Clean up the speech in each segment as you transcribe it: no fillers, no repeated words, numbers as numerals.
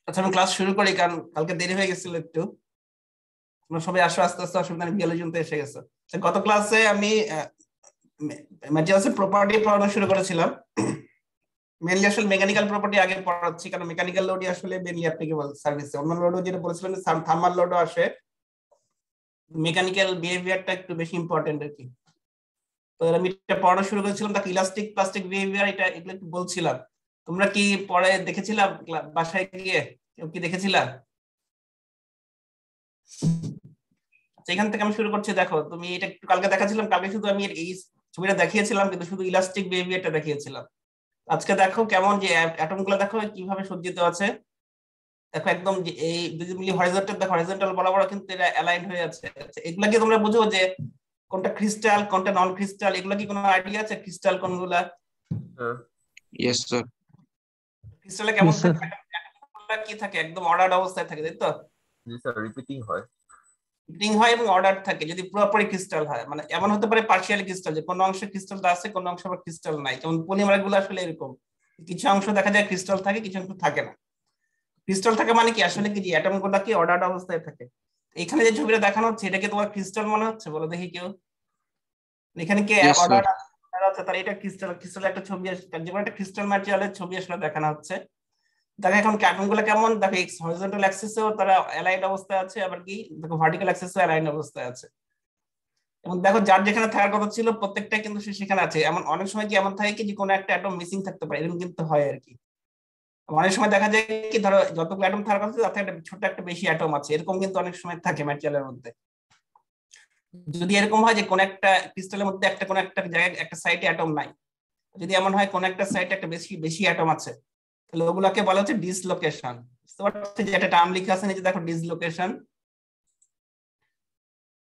আচ্ছা, আমি ক্লাস শুরু করি কারণ কালকে দেরি হয়ে গেছিল একটু। তোমরা সবাই আসো, আস্তে আস্তে অসুবিধা নেই, বিয়াল্লিশ জন এসে গেছে। গত ক্লাসে আমি ম্যাটেরিয়ালসের প্রপার্টি পড়ানো শুরু করেছিলাম। মেনলি আসলে মেকানিক্যাল প্রপার্টি আগে পড়াচ্ছি, কারণ মেকানিক্যাল লোডই আসলে মেনলি অ্যাপ্লিকেবল সার্ভিসে। অন্যান্য লোডও যেটা বলেছিলাম থার্মাল লোডও আসে, মেকানিক্যাল বিহেভিয়ারটা একটু বেশি ইম্পর্টেন্ট আর কি। তো আমি এটা পড়ানো শুরু করেছিলাম, তাকে ইলাস্টিক প্লাস্টিক বিহেভিয়ার এগুলো একটু বলছিলাম। তোমরা কি পরে দেখেছিলা বাসায় গিয়ে? কেউ কি দেখেছিলা? সেখান থেকে আমি শুরু করছি। দেখো, তুমি এটা একটু কালকে দেখাচ্ছিলাম, কালকে শুধু আমি এই ছবিটা দেখিয়েছিলাম, কিন্তু শুধু ইলাস্টিক বিহেভিয়ারটা দেখিয়েছিলাম। আজকে দেখো কেমন যে অ্যাটম গুলো দেখো কিভাবে সজ্জিত আছে। দেখো একদম যে এই ভিজিবলি হরিজন্টাল, দেখো হরিজন্টাল বরাবর কিন্তু এটা অ্যালাইন হয়ে আছে। আচ্ছা, এগুলা কি তোমরা বুঝো যে কোনটা ক্রিস্টাল কোনটা নন ক্রিস্টাল? এগুলো কি কোনো আইডিয়া আছে? ক্রিস্টাল কোনগুলা? Yes sir. ক্রিস্টালে কেমন থাকে? কি থাকে? একদম অর্ডার্ড অবস্থায় থাকে, তাই তো? জি স্যার, রিপিটিং হয়। রিপিটিং হয় এবং অর্ডার থাকে। যদি পুরোপুরি ক্রিস্টাল হয়, মানে এমন হতে পারে পার্শিয়ালি ক্রিস্টাল, যে কোনো অংশে ক্রিস্টালটা আছে, কোনো অংশে আবার ক্রিস্টাল নাই। যেমন পলিমার গুলো আসলে এরকম, কিছু অংশ দেখা যায় ক্রিস্টাল থাকে, কিছু অংশ থাকে না। ক্রিস্টাল থাকে মানে কি আসলে কি, যে অ্যাটম গুলো কি অর্ডার্ড অবস্থায় থাকে। এখানে যে ছবিটা দেখানো হচ্ছে, এটা কি তোমার ক্রিস্টাল মনে হচ্ছে? বলো দেখি কেউ। এখানে কি Yes, sir. অর্ডার আছে? তাহলে এটা ক্রিস্টাল, ক্রিস্টালের একটা ছবি আসছে, যেমন একটা ক্রিস্টাল ম্যাটেরিয়ালের ছবি আসলে দেখানো হচ্ছে। দেখো এখন অ্যাটম গুলো কেমন, দেখো এক্স হরিজন্টাল অ্যাক্সিসেও তারা অ্যালাইন্ড অবস্থায় আছে, আবার কি দেখো ভার্টিক্যাল অ্যাক্সিসেও অ্যালাইন্ড অবস্থায় আছে। এবং দেখো যার যেখানে থাকার কথা ছিল প্রত্যেকটা কিন্তু সে সেখানে আছে। এমন অনেক সময় কি এমন থাকে কি, যে কোনো একটা অ্যাটম মিসিং থাকতে পারে, এরকম কিন্তু হয় আর কি। অনেক সময় দেখা যায় কি, ধরো যতগুলো অ্যাটম থাকার কথা তার থেকে একটা ছোট একটা বেশি অ্যাটম আছে, এরকম কিন্তু অনেক সময় থাকে ম্যাটেরিয়ালের মধ্যে। যদি এরকম হয় যে কোন একটা ক্রিস্টালের মধ্যে একটা কোন একটা জায়গায় একটা সাইটে অ্যাটম নাই, যদি এমন হয় কোন একটা সাইটে একটা বেশি বেশি অ্যাটম আছে, তাহলে ওগুলোকে বলা হচ্ছে ডিসলোকেশন। যে একটা টার্ম লেখা আছে নিচে, দেখো ডিসলোকেশন।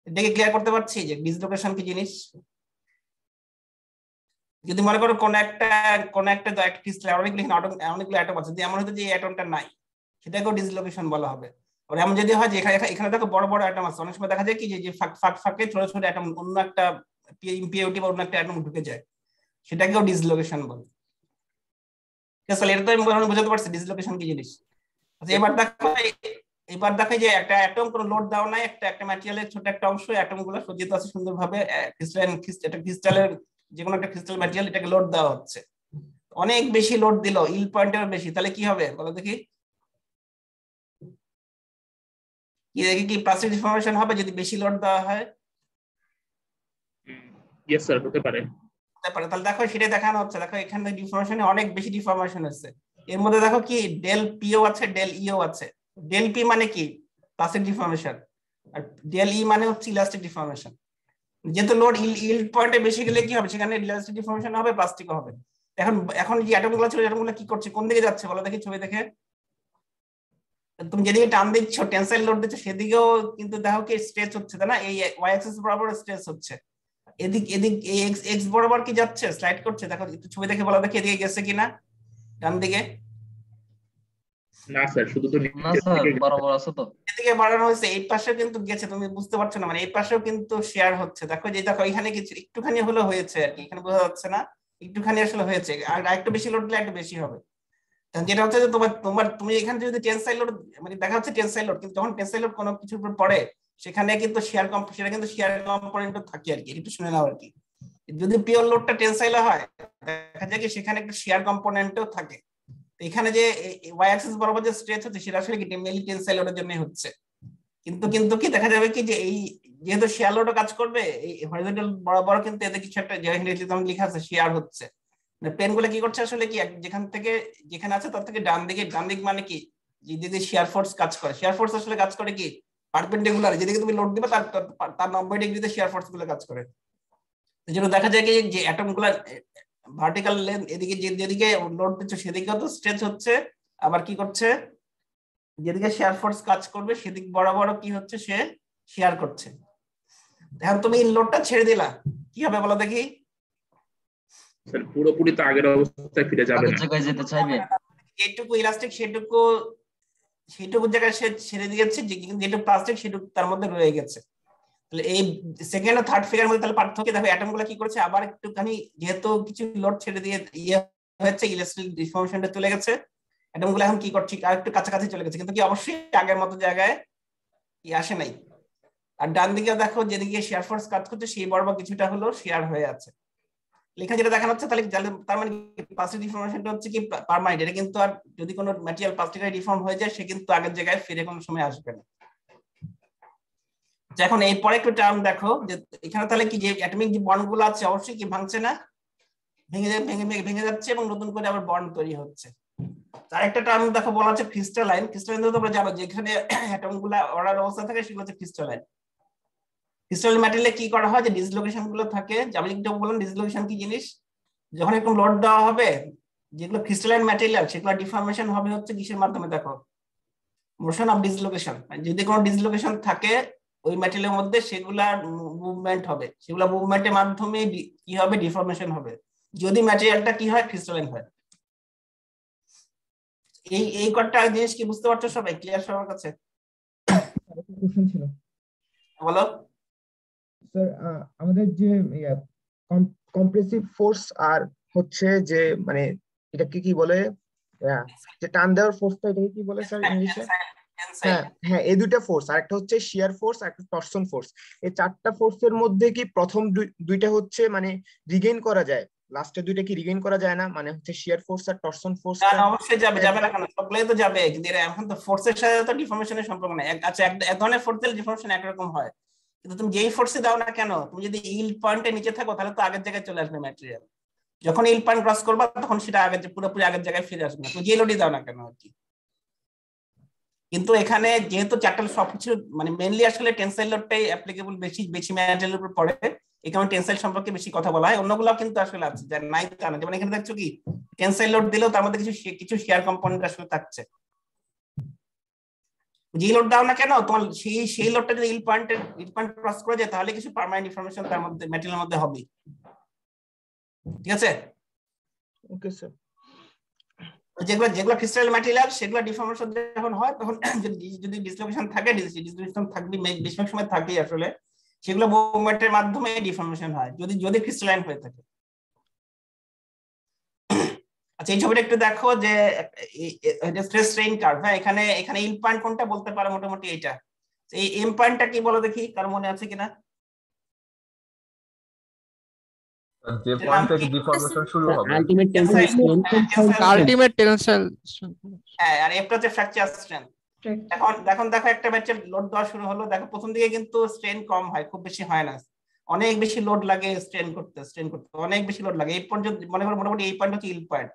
এটাকে ক্লিয়ার করতে পারছি যে ডিসলোকেশন কি জিনিস? যদি মনে করো কোন একটা ক্রিস্টাল অনেকগুলো অ্যাটম আছে, যদি এমন হতো যে এই অ্যাটমটা নাই, সেটাকেও ডিসলোকেশন বলা হবে। আর এমন যদি হয় যে এখানে দেখো বড় বড় অ্যাটম আছে, অনেক সময় দেখা যায় কি যে ফাঁকে ছোট ছোট অ্যাটম, অন্য একটা ইম্পিউরিটি বা অন্য একটা অ্যাটম ঢুকে যায়, সেটাকেও ডিসলোকেশন বলে। ঠিক আছে, এটা তো আমি বোঝাতে পারছি ডিসলোকেশন কি জিনিস। আচ্ছা, এবার দেখো যে একটা অ্যাটম কোনো লোড দেওয়া নাই, একটা ম্যাটেরিয়ালের ছোট একটা অংশ, অ্যাটম গুলো সজ্জিত আছে সুন্দরভাবে। ক্রিস্টালের যে কোনো একটা ক্রিস্টাল ম্যাটেরিয়াল, এটাকে লোড দেওয়া হচ্ছে, অনেক বেশি লোড দিল, ইল পয়েন্টের বেশি, তাহলে কি হবে বলো দেখি? কি প্লাস্টিক ডিফর্মেশন হবে যদি বেশি লোড দেওয়া হয়? ইয়েস স্যার, হতে পারে। তাহলে দেখো সেটাই দেখানো হচ্ছে। দেখো এখানে ডিফর্মেশনে অনেক বেশি ডিফর্মেশন হচ্ছে। এর মধ্যে দেখো কি ডেল পিও আছে, ডেল ইও আছে। ডেল পি মানে কি প্লাস্টিক ডিফর্মেশন, আর ডেল ই মানে হচ্ছে ইলাস্টিক ডিফর্মেশন। যেহেতু লোড ইল পয়েন্টে বেশি গেলে কি হবে, সেখানে ইলাস্টিক ডিফর্মেশন হবে, প্লাস্টিক হবে। এখন এখন যে অ্যাটম গুলো ছিল, অ্যাটম গুলো কি করছে, কোন দিকে যাচ্ছে বলো দেখি ছবি দেখে। তুমি যেদিকে টান দিচ্ছ, টেনসাইল লোড দিচ্ছ, সেদিকেও কিন্তু দেখো কি স্ট্রেচ হচ্ছে, তাই না? এই ওয়াই অ্যাক্সিস বরাবর স্ট্রেচ হচ্ছে। এদিক এক্স বরাবর কি যাচ্ছে, স্লাইড করছে। দেখো একটু ছবি দেখে বলো দেখি এদিকে গেছে কিনা, ডান দিকে। না স্যার, শুধু তো না স্যার, বরাবর আছে তো। এদিকে বাড়ানো হয়েছে, এই পাশেও কিন্তু গেছে, তুমি বুঝতে পারছো না? মানে এই পাশেও কিন্তু শেয়ার হচ্ছে। দেখো যে দেখো এখানে কিছু একটুখানি হলো হয়েছে আর কি, এখানে বোঝা যাচ্ছে না, একটুখানি আসলে হয়েছে। আর একটু বেশি লোড দিলে একটু বেশি হবে। যেটা হচ্ছে যে তুমি এখানে যদি টেনসাইল লোড, মানে দেখা যাচ্ছে টেনসাইল লোড, কিন্তু যখন টেনসাইল লোড কোনো কিছুর উপর পড়ে, সেখানে কিন্তু সেটা কিন্তু শেয়ার কম্পোনেন্টও থাকে আর কি। একটু শুনে নাও আর কি। যদি পিওর লোডটা টেনসাইল হয়, দেখা যায় কি সেখানে একটা শেয়ার কম্পোনেন্টও থাকে। এখানে যে ওয়াই অ্যাক্সিস বরাবর যে স্ট্রেচ হচ্ছে, সেটা আসলে কি মেইনলি টেনসাইল লোডের জন্য হচ্ছে। কিন্তু কি দেখা যাবে কি, যে এই যেহেতু শেয়ার লোডও কাজ করবে, এই হরিজন্টাল বরাবর কিন্তু এতে কিছু একটা যেখানে লেখা আছে শেয়ার হচ্ছে। পেন গুলো কি করছে আসলে কি, যেখানে আছে তার থেকে ডান দিক মানে কি, যেদিকে শেয়ার ফোর্স কাজ করে, শেয়ার ফোর্স আসলে কাজ করে কি পারপেন্ডিকুলার, যেদিকে তুমি লোড দিবে তার 90 ডিগ্রিতে শেয়ার ফোর্স গুলো কাজ করে। এই জন্য দেখা যায় কি যে অ্যাটম গুলা ভার্টিক্যাল লেন্থ এদিকে, যেদিকে লোড দিচ্ছে সেদিকেও তো স্ট্রেচ হচ্ছে, আবার কি করছে, যেদিকে শেয়ার ফোর্স কাজ করবে সেদিক বরাবর কি হচ্ছে, সে শেয়ার করছে। এখন তুমি লোডটা ছেড়ে দিলা, কি হবে বলো দেখি? স্যার পুরোপুরি তো আগের অবস্থায় ফিরে যাবে না, জায়গায় যেতে চাইবে। যেটুকু ইলাস্টিক সেটুকু জায়গায় সে ছেড়ে দিয়েছে, যেটুকু প্লাস্টিক সেটুকু তার মধ্যে রয়ে গেছে। তাহলে এই সেকেন্ড আর থার্ড ফিগারের মধ্যে তাহলে পার্থক্য দেখো, অ্যাটম গুলো কি করেছে, আবার একটুখানি যেহেতু কিছু লোড ছেড়ে দিয়ে ইয়ে হয়েছে, ইলাস্টিক ডিফর্মেশনটা চলে গেছে, অ্যাটমগুলো এখন কি করছে, আর একটু কাছাকাছি চলে গেছে, কিন্তু কি অবশ্যই আগের মতো জায়গায় কি আসে নাই। আর ডান দিকে দেখো যেদিকে শেয়ার ফোর্স কাজ করছে সেই বরাবর কিছুটা হলো শেয়ার হয়ে আছে। লেখা যেটা দেখানো হচ্ছে তাহলে তার মানে পাসিভ ডিফর্মেশনটা হচ্ছে কি পার্মানেন্ট, এটা কিন্তু আর যদি কোনো ম্যাটেরিয়াল প্লাস্টিকে ডিফর্ম হয়ে যায় সে কিন্তু আগের জায়গায় ফিরে কোনো সময় আসবে না। এখন এই পরে একটু টার্ম দেখো যে এখানে তাহলে কি যে অ্যাটমিক যে বন্ড গুলো আছে অবশ্যই কি ভাঙছে না, ভেঙে যাচ্ছে এবং নতুন করে আবার বন্ড তৈরি হচ্ছে। তার একটা টার্ম দেখো বলা আছে ক্রিস্টালাইন। ক্রিস্টালাইন তো তোমরা জানো যেখানে অ্যাটম গুলা অর্ডার অবস্থা থাকে সেগুলো হচ্ছে ক্রিস্টালাইন। ক্রিস্টালাইন ম্যাটেরিয়ালে কি করা হয় যে ডিসলোকেশন গুলো থাকে, আমি একটু বললাম ডিসলোকেশন কি জিনিস। যখন একটু লোড দেওয়া হবে যেগুলো ক্রিস্টালাইন ম্যাটেরিয়াল সেগুলো ডিফর্মেশন হবে হচ্ছে কিসের মাধ্যমে, দেখো মোশন অফ ডিসলোকেশন। যদি কোনো ডিসলোকেশন থাকে ওই ম্যাটেরিয়ালের মধ্যে সেগুলার মুভমেন্ট হবে, সেগুলা মুভমেন্টের মাধ্যমে কি হবে ডিফর্মেশন হবে যদি ম্যাটেরিয়ালটা কি হয় ক্রিস্টালাইন হয়। এই কয়েকটা জিনিস কি বুঝতে পারছো সবাই, ক্লিয়ার সবার কাছে? কোশ্চেন ছিল বলো স্যার, আমাদের যে কম্প্রেসিভ ফোর্স আর হচ্ছে যে মানে এটাকে কি বলে, যে টান দেওয়ার ফোর্সটা এটাকে কি বলে স্যার ইংলিশে? হ্যাঁ হ্যাঁ, এই দুইটা ফোর্স, আর একটা হচ্ছে শিয়ার ফোর্স আর একটা টরশন ফোর্স। এই চারটা ফোর্সের মধ্যে কি প্রথম দুইটা হচ্ছে মানে রিগেইন করা যায়, লাস্টের দুইটা কি রিগেইন করা যায় না? মানে হচ্ছে শিয়ার ফোর্স আর টরশন ফোর্স। অবশ্যই যাবে, যাবে না কেন, সবগুলোই তো যাবে, কিন্তু এখন তো ফোর্সের সাথে তো ডিফর্মেশনের সম্পর্ক নাই। আচ্ছা এক ধরনের ফোর্স দিলে ডিফর্মেশন একরকম হয়, কিন্তু তুমি যেই ফোর্সে দাও না কেন, তুমি যদি ইল্ড পয়েন্টের নিচে থাকো তাহলে তো আগের জায়গায় চলে আসবে ম্যাটেরিয়াল। যখন ইল্ড পয়েন্ট ক্রস করবা তখন সেটা আগের পুরোপুরি আগের জায়গায় ফিরে আসবে না, তুমি যে লোডই দাও না কেন আর কি। কিন্তু এখানে যেহেতু চ্যাপ্টার সবকিছু মানে মেইনলি আসলে টেনসাইল লোডটাই অ্যাপ্লিকেবল বেশি বেশি ম্যাটেরিয়ালের উপর পড়ে, এই কারণে টেনসাইল সম্পর্কে বেশি কথা বলা হয়। অন্যগুলো কিন্তু আসলে আছে যা নাই তা না, যেমন এখানে দেখছো কি টেনসাইল লোড দিলেও তার মধ্যে কিছু শেয়ার কম্পোনেন্ট আসলে থাকছে। যে লোড দাও না কেন তোমার সেই লোডটা যদি ইল্ড পয়েন্ট ক্রস করে যায় তাহলে কিছু পার্মানেন্ট ডিফর্মেশন তার মধ্যে ম্যাটেরিয়ালের মধ্যে হবে। ঠিক আছে? Okay sir. যেগুলো ক্রিস্টাল ম্যাটেরিয়াল সেগুলো ডিফর্মেশন যখন হয় তখন যদি ডিসলোকেশন থাকে, ডিসলোকেশন থাকবে বেশিরভাগ সময় থাকেই আসলে, সেগুলো মুভমেন্টের মাধ্যমে ডিফর্মেশন হয় যদি ক্রিস্টালাইন হয়ে থাকে। আচ্ছা এই ছবিটা একটু দেখো যে স্ট্রেস স্ট্রেইন কার্ভ। হ্যাঁ এখানে ইল্ড পয়েন্ট কোনটা বলতে পারো মোটামুটি এইটা। এই এম পয়েন্টটা কি বলো দেখি, কার মনে আছে কিনা? যে পয়েন্ট থেকে ডিফর্মেশন শুরু হবে আলটিমেট টেনসাইল হ্যাঁ, আর এটা হচ্ছে ফ্র্যাকচার স্ট্রেন্থ। এখন দেখো একটা ম্যাটেরিয়াল লোড দেওয়া শুরু হলো, দেখো প্রথম দিকে কিন্তু স্ট্রেন কম হয়, খুব বেশি হয় না, অনেক বেশি লোড লাগে স্ট্রেন করতে অনেক বেশি লোড লাগে। এই পর্যন্ত মনে করো মোটামুটি এই পয়েন্ট হচ্ছে ইল্ড পয়েন্ট,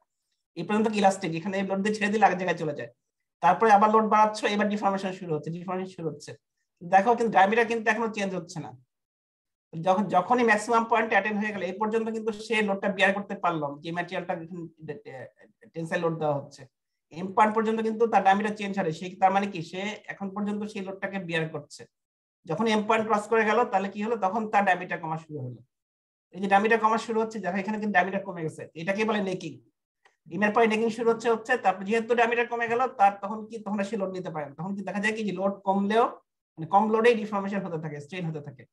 এই পর্যন্ত ইলাস্টিক, এখানে লোড দিয়ে ছেড়ে দিলে আগের জায়গায় চলে যায়। তারপরে আবার লোড বাড়াচ্ছ, এবার ডিফর্মেশন শুরু হচ্ছে। দেখো কিন্তু ডায়ামিটার কিন্তু এখনো চেঞ্জ হচ্ছে না। যখনই ম্যাক্সিমাম পয়েন্ট অ্যাটেন্ড হয়ে গেল এই পর্যন্ত কিন্তু সে লোডটা বিয়ার করতে পারলাম, যে ম্যাটেরিয়ালটা টেনসাইল লোড দেওয়া হচ্ছে এম পয়েন্ট পর্যন্ত কিন্তু তার ডায়ামিটার চেঞ্জ হয়, সেই তার মানে কি সে এখন পর্যন্ত সেই লোডটাকে বিয়ার করছে। যখন এম পয়েন্ট ক্রস করে গেল তাহলে কি হলো, তখন তার ডায়ামিটার কমা শুরু হলো। এই যে ডায়ামিটার কমা শুরু হচ্ছে দেখো এখানে কিন্তু ডায়ামিটার কমে গেছে, এটাকে বলে নেকিং। এর পরে নেকিং শুরু হচ্ছে তারপর যেহেতু ডায়ামিটার কমে গেল তখন সে লোড নিতে পারে না। তখন কি দেখা যায় কি যে লোড কমলেও মানে কম লোডেই ডিফর্মেশন হতে থাকে, স্ট্রেন হতে থাকে।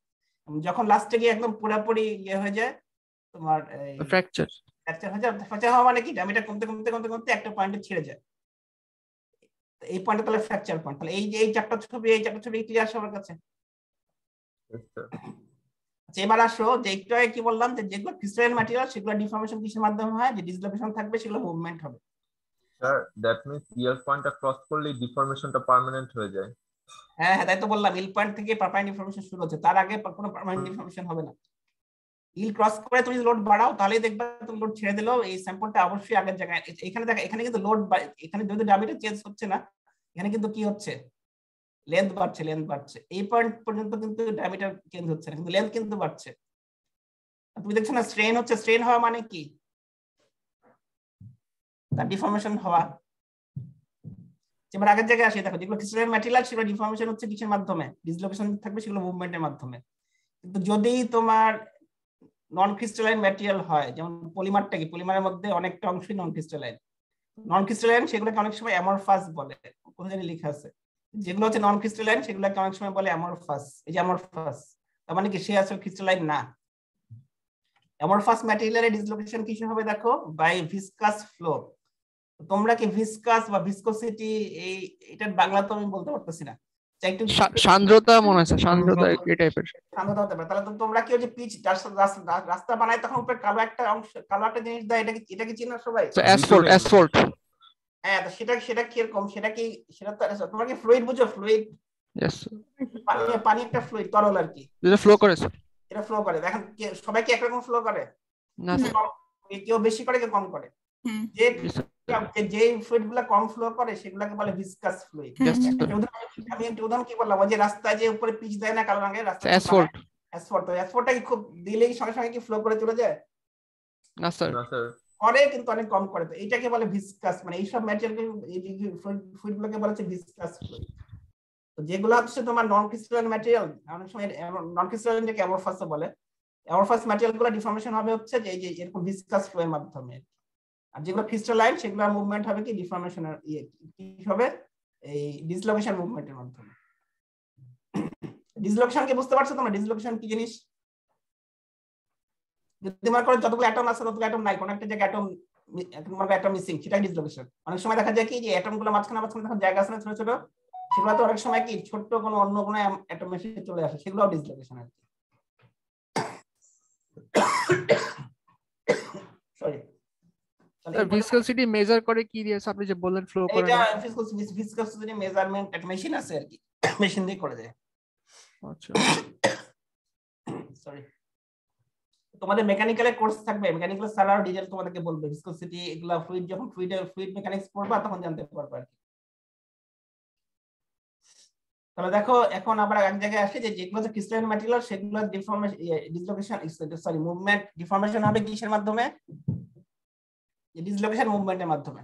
যখন লাস্টে গিয়ে একদম পুরোপুরি ইয়ে হয়ে যায় তোমার ফ্র্যাকচার হয়ে যায়। ফ্র্যাকচার হওয়া মানে কি ডায়ামিটার কমতে একটা পয়েন্টে ছেড়ে যায়, এই পয়েন্টে তাহলে ফ্র্যাকচার পয়েন্ট। তাহলে এই চারটা ছবি ক্লিয়ার সবার কাছে? আচ্ছা এবার আসো যে একটু আগে কি বললাম যে যেগুলো ক্রিস্টালাইন ম্যাটেরিয়াল সেগুলো ডিফর্মেশন কিসের মাধ্যমে হয়, যে ডিসলোকেশন থাকবে সেগুলো মুভমেন্ট হবে। স্যার দ্যাট মিন্স ইয়ার পয়েন্টটা ক্রস করলেই ডিফর্মেশনটা পার্মানেন্ট হয়ে যায়। হ্যাঁ তাই তো বললাম ইল পয়েন্ট থেকে পার্মানেন্ট ডিফর্মেশন শুরু হচ্ছে, তার আগে কোনো পার্মানেন্ট ডিফর্মেশন হবে না। ইল ক্রস করে তুমি লোড বাড়াও তাহলেই দেখবে তুমি লোড ছেড়ে দিলেও এই স্যাম্পলটা অবশ্যই আগের জায়গায়। এখানে দেখো এখানে কিন্তু লোড এখানে যদি ডায়ামিটার চেঞ্জ হচ্ছে না, এখানে কিন্তু কি হচ্ছে লেন্থ বাড়ছে। এই পয়েন্ট পর্যন্ত কিন্তু ডায়ামিটার চেঞ্জ হচ্ছে না, কিন্তু লেন্থ কিন্তু বাড়ছে। তুমি দেখছো না স্ট্রেন হওয়া মানে কি তার ডিফর্মেশন হওয়া। এবার আগের জায়গায় আসি, দেখো যেগুলো ক্রিস্টালাইন ম্যাটেরিয়াল সেগুলো ডিফর্মেশন হচ্ছে কিসের মাধ্যমে, ডিসলোকেশন থাকবে সেগুলো মুভমেন্টের মাধ্যমে। কিন্তু যদি তোমার নন ক্রিস্টালাইন ম্যাটেরিয়াল হয়, যেমন পলিমারটা কি, পলিমারের মধ্যে অনেকটা অংশই নন ক্রিস্টালাইন সেগুলোকে অনেক সময় অ্যামরফাস বলে, কোথায় জানি লেখা আছে। যেগুলো হচ্ছে নন ক্রিস্টালাইন সেগুলোকে অনেক সময় বলে অ্যামরফাস। এই যে অ্যামরফাস তার মানে কি সে আসলে ক্রিস্টালাইন না। অ্যামরফাস ম্যাটেরিয়ালের ডিসলোকেশন কিসে হবে দেখো, বাই ভিসকাস ফ্লো। তোমরা কি ভিসকাস বা ভিসকোসিটি এটার বাংলা তো আমি বলতে পারতেছি না, একটু সান্দ্রতা মনে আছে, সান্দ্রতা এই টাইপের। সান্দ্রতা হতে পারে। তাহলে তো তোমরা কি ওই যে পিচ রাস্তা বানায় তখন উপরে কালো একটা অংশ, কালো একটা জিনিস দেয়, এটা কি চিনো সবাই? অ্যাসফল্ট। হ্যাঁ, তো সেটা কি এরকম, সেটা তো তোমরা কি ফ্লুইড বুঝো? ফ্লুইড, यस পানি একটা ফ্লুইড, তরল আর কি, যেটা ফ্লো করে স্যার। এটা ফ্লো করে। দেখেন সবাই কি একরকম ফ্লো করে? না স্যার, কেউ বেশি করে, কেউ কম করে। যে ফ্লুইড গুলা কম ফ্লো করে সেগুলোকে বলে ভিসকাস ফ্লুইড। আমি একটা উদাহরণ কি বললাম, ওই যে রাস্তায় যে উপরে পিচ দেয় না কালো রঙের, রাস্তা অ্যাসফল্টটা কি খুব দিলেই সঙ্গে সঙ্গে কি ফ্লো করে চলে যায়? না স্যার, করে, কিন্তু অনেক কম করে। তো এটাকে বলে ভিসকাস, মানে এইসব ম্যাটেরিয়াল ফ্লুইড গুলোকে বলা হচ্ছে ভিসকাস ফ্লুইড। তো যেগুলো হচ্ছে তোমার নন ক্রিস্টালাইন ম্যাটেরিয়াল, অনেক সময় নন ক্রিস্টালাইনকে অ্যামরফাস বলে, অ্যামরফাস ম্যাটেরিয়াল গুলো ডিফর্মেশন হবে হচ্ছে যে এরকম ভিসকাস ফ্লো এর মাধ্যমে। আর যেগুলো ক্রিস্টালাইন সেগুলোর মুভমেন্ট হবে কি ডিফর্মেশনের কি হবে, এই ডিসলোকেশন মুভমেন্টের মাধ্যমে। ডিসলোকেশন কি বুঝতে পারছো তোমরা? ডিসলোকেশন কি জিনিস? যদি মনে করো যতগুলো অ্যাটম আছে ততগুলো অ্যাটম নাই, কোন একটা জায়গায় অ্যাটম মিসিং, সেটাই ডিসলোকেশন। অনেক সময় দেখা যায় কি যে অ্যাটম গুলো মাঝখানে যখন জায়গা আছে না ছোট ছোট, সেগুলো তো অনেক সময় কি ছোট্ট কোনো অন্য কোনো অ্যাটম এসে চলে আসে, সেগুলোও ডিসলোকেশন আর কি। সরি, ভিসকোসিটি মেজার করে কি দিয়ে আপনি যে বললেন ফ্লো করে? এটা ভিসকোসিটি মেজারমেন্ট একটা মেশিন আছে আর কি, মেশিন দিয়ে করে দেয়। আচ্ছা সরি, তোমাদের মেকানিক্যালের কোর্স থাকবে, মেকানিক্যাল স্যার আর ডিটেইল তোমাদেরকে বলবে ভিসকোসিটি এগুলা ফ্লুইড, যখন ফ্লুইড মেকানিক্স পড়বা তখন জানতে পারবে আর কি। তাহলে দেখো এখন আবার এক জায়গায় আসে যে যেগুলো যে ক্রিস্টালাইন ম্যাটেরিয়াল সেগুলো deformation dislocation sorry movement deformation হবে কিসের মাধ্যমে? ডিসলোকেশন মুভমেন্টের মাধ্যমে।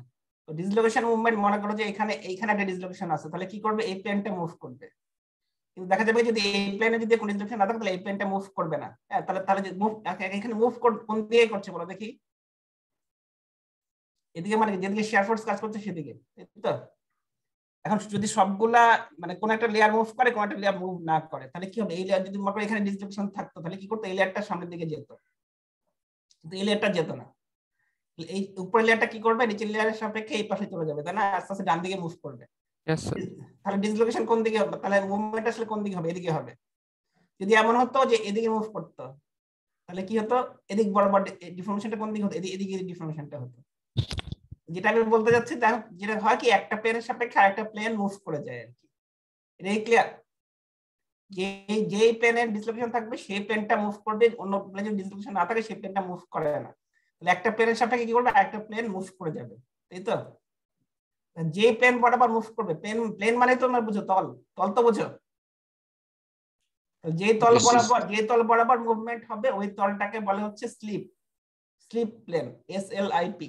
তো ডিসলোকেশন মুভমেন্ট মনে করো যে এইখানে একটা ডিসলোকেশন আছে, তাহলে কি করবে? এই প্লেনটা মুভ করবে। কিন্তু দেখা যাবে যদি এই প্লেনে যদি কোনো ডিসলোকেশন না থাকে তাহলে এই প্লেনটা মুভ করবে না। হ্যাঁ, তাহলে যে মুভ এখানে মুভ কোন দিকে করছে বলো দেখি? এদিকে, মানে যেদিকে শেয়ার ফোর্স কাজ করছে সেদিকে, তো এখন যদি সবগুলা মানে কোন একটা লেয়ার মুভ করে, কোন একটা লেয়ার মুভ না করে, তাহলে কি হবে? এই লেয়ার যদি মনে করো এখানে ডিসলোকেশন থাকতো তাহলে কি করতো? এই লেয়ারটা সামনের দিকে যেত, কিন্তু এই লেয়ারটা যেত না। এই উপরের লেয়ারটা কি করবে? নিচের লেয়ারের সাপেক্ষে এই পাশে চলে যাবে, তাই না? আস্তে আস্তে ডান দিকে মুভ করবে। তাহলে ডিসলোকেশন কোন দিকে হবে? তাহলে মুভমেন্ট আসলে কোন দিকে হবে? এদিকে হবে। যদি এমন হতো যে এদিকে মুভ করতো তাহলে কি হতো? এদিক বরাবর ডিফর্মেশনটা কোন দিকে হতো? এদিকে ডিফর্মেশনটা হতো। যেটা আমি বলতে যাচ্ছি, যেটা হয় কি একটা প্লেনের সাপেক্ষে আরেকটা প্লেন মুভ করে যায় আর কি। এটাই ক্লিয়ার? যে প্লেনের ডিসলোকেশন থাকবে সেই প্লেনটা মুভ করবে, অন্য প্লেনে যদি ডিসলোকেশন না থাকে সেই প্লেনটা মুভ করে না। তাহলে একটা প্লেনের সাপেক্ষে কি করবে? আরেকটা প্লেন মুভ করে যাবে, তাই তো? যে প্লেন বরাবর মুভ করবে, প্লেন মানে তো তোমরা বুঝো তল তো বুঝো, যে তল বরাবর মুভমেন্ট হবে ওই তলটাকে বলে হচ্ছে স্লিপ প্লেন, SLIP।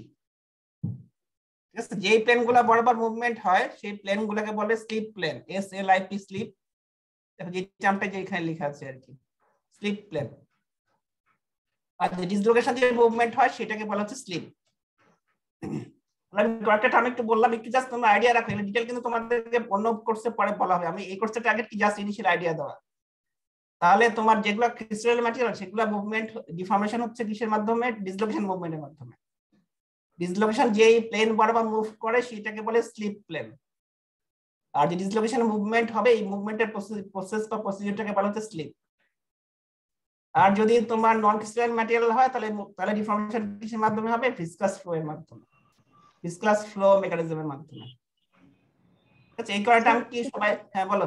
ঠিক আছে, যে প্লেন গুলা বরাবর মুভমেন্ট হয় সেই প্লেন গুলাকে বলে স্লিপ প্লেন, SLIP স্লিপ। দেখো যে টার্মটা যে এখানে লেখা আছে আর কি, স্লিপ প্লেন। আর যে ডিসলোকেশন যে মুভমেন্ট হয় সেটাকে বলা হচ্ছে স্লিপ। আমি কয়েকটা টার্ম একটু বললাম, একটু জাস্ট তোমরা আইডিয়া রাখো, এর ডিটেইল কিন্তু তোমাদেরকে অন্য কোর্সে পরে বলা হবে। আমি এই কোর্সে টার্গেট কি জাস্ট ইনিশিয়াল আইডিয়া দেওয়া। তাহলে তোমার যেগুলো ক্রিস্টাল ম্যাটেরিয়াল সেগুলো মুভমেন্ট ডিফর্মেশন হচ্ছে কিসের মাধ্যমে? ডিসলোকেশন মুভমেন্টের মাধ্যমে। ডিসলোকেশন যেই প্লেন বরাবর মুভ করে সেটাকে বলে স্লিপ প্লেন। আর যে ডিসলোকেশন মুভমেন্ট হবে এই মুভমেন্টের প্রসেস বা প্রসিডিউরটাকে বলা হচ্ছে স্লিপ। আর যদি তোমার নন ক্রিস্টালাইন ম্যাটেরিয়াল হয় তাহলে ডিফর্মেশন কিসের মাধ্যমে হবে? ভিসকাস ফ্লো এর মাধ্যমে, ভিসকাস ফ্লো মেকানিজমের মাধ্যমে। আচ্ছা, এই কয়টা আমি কি সবাই? হ্যাঁ বলো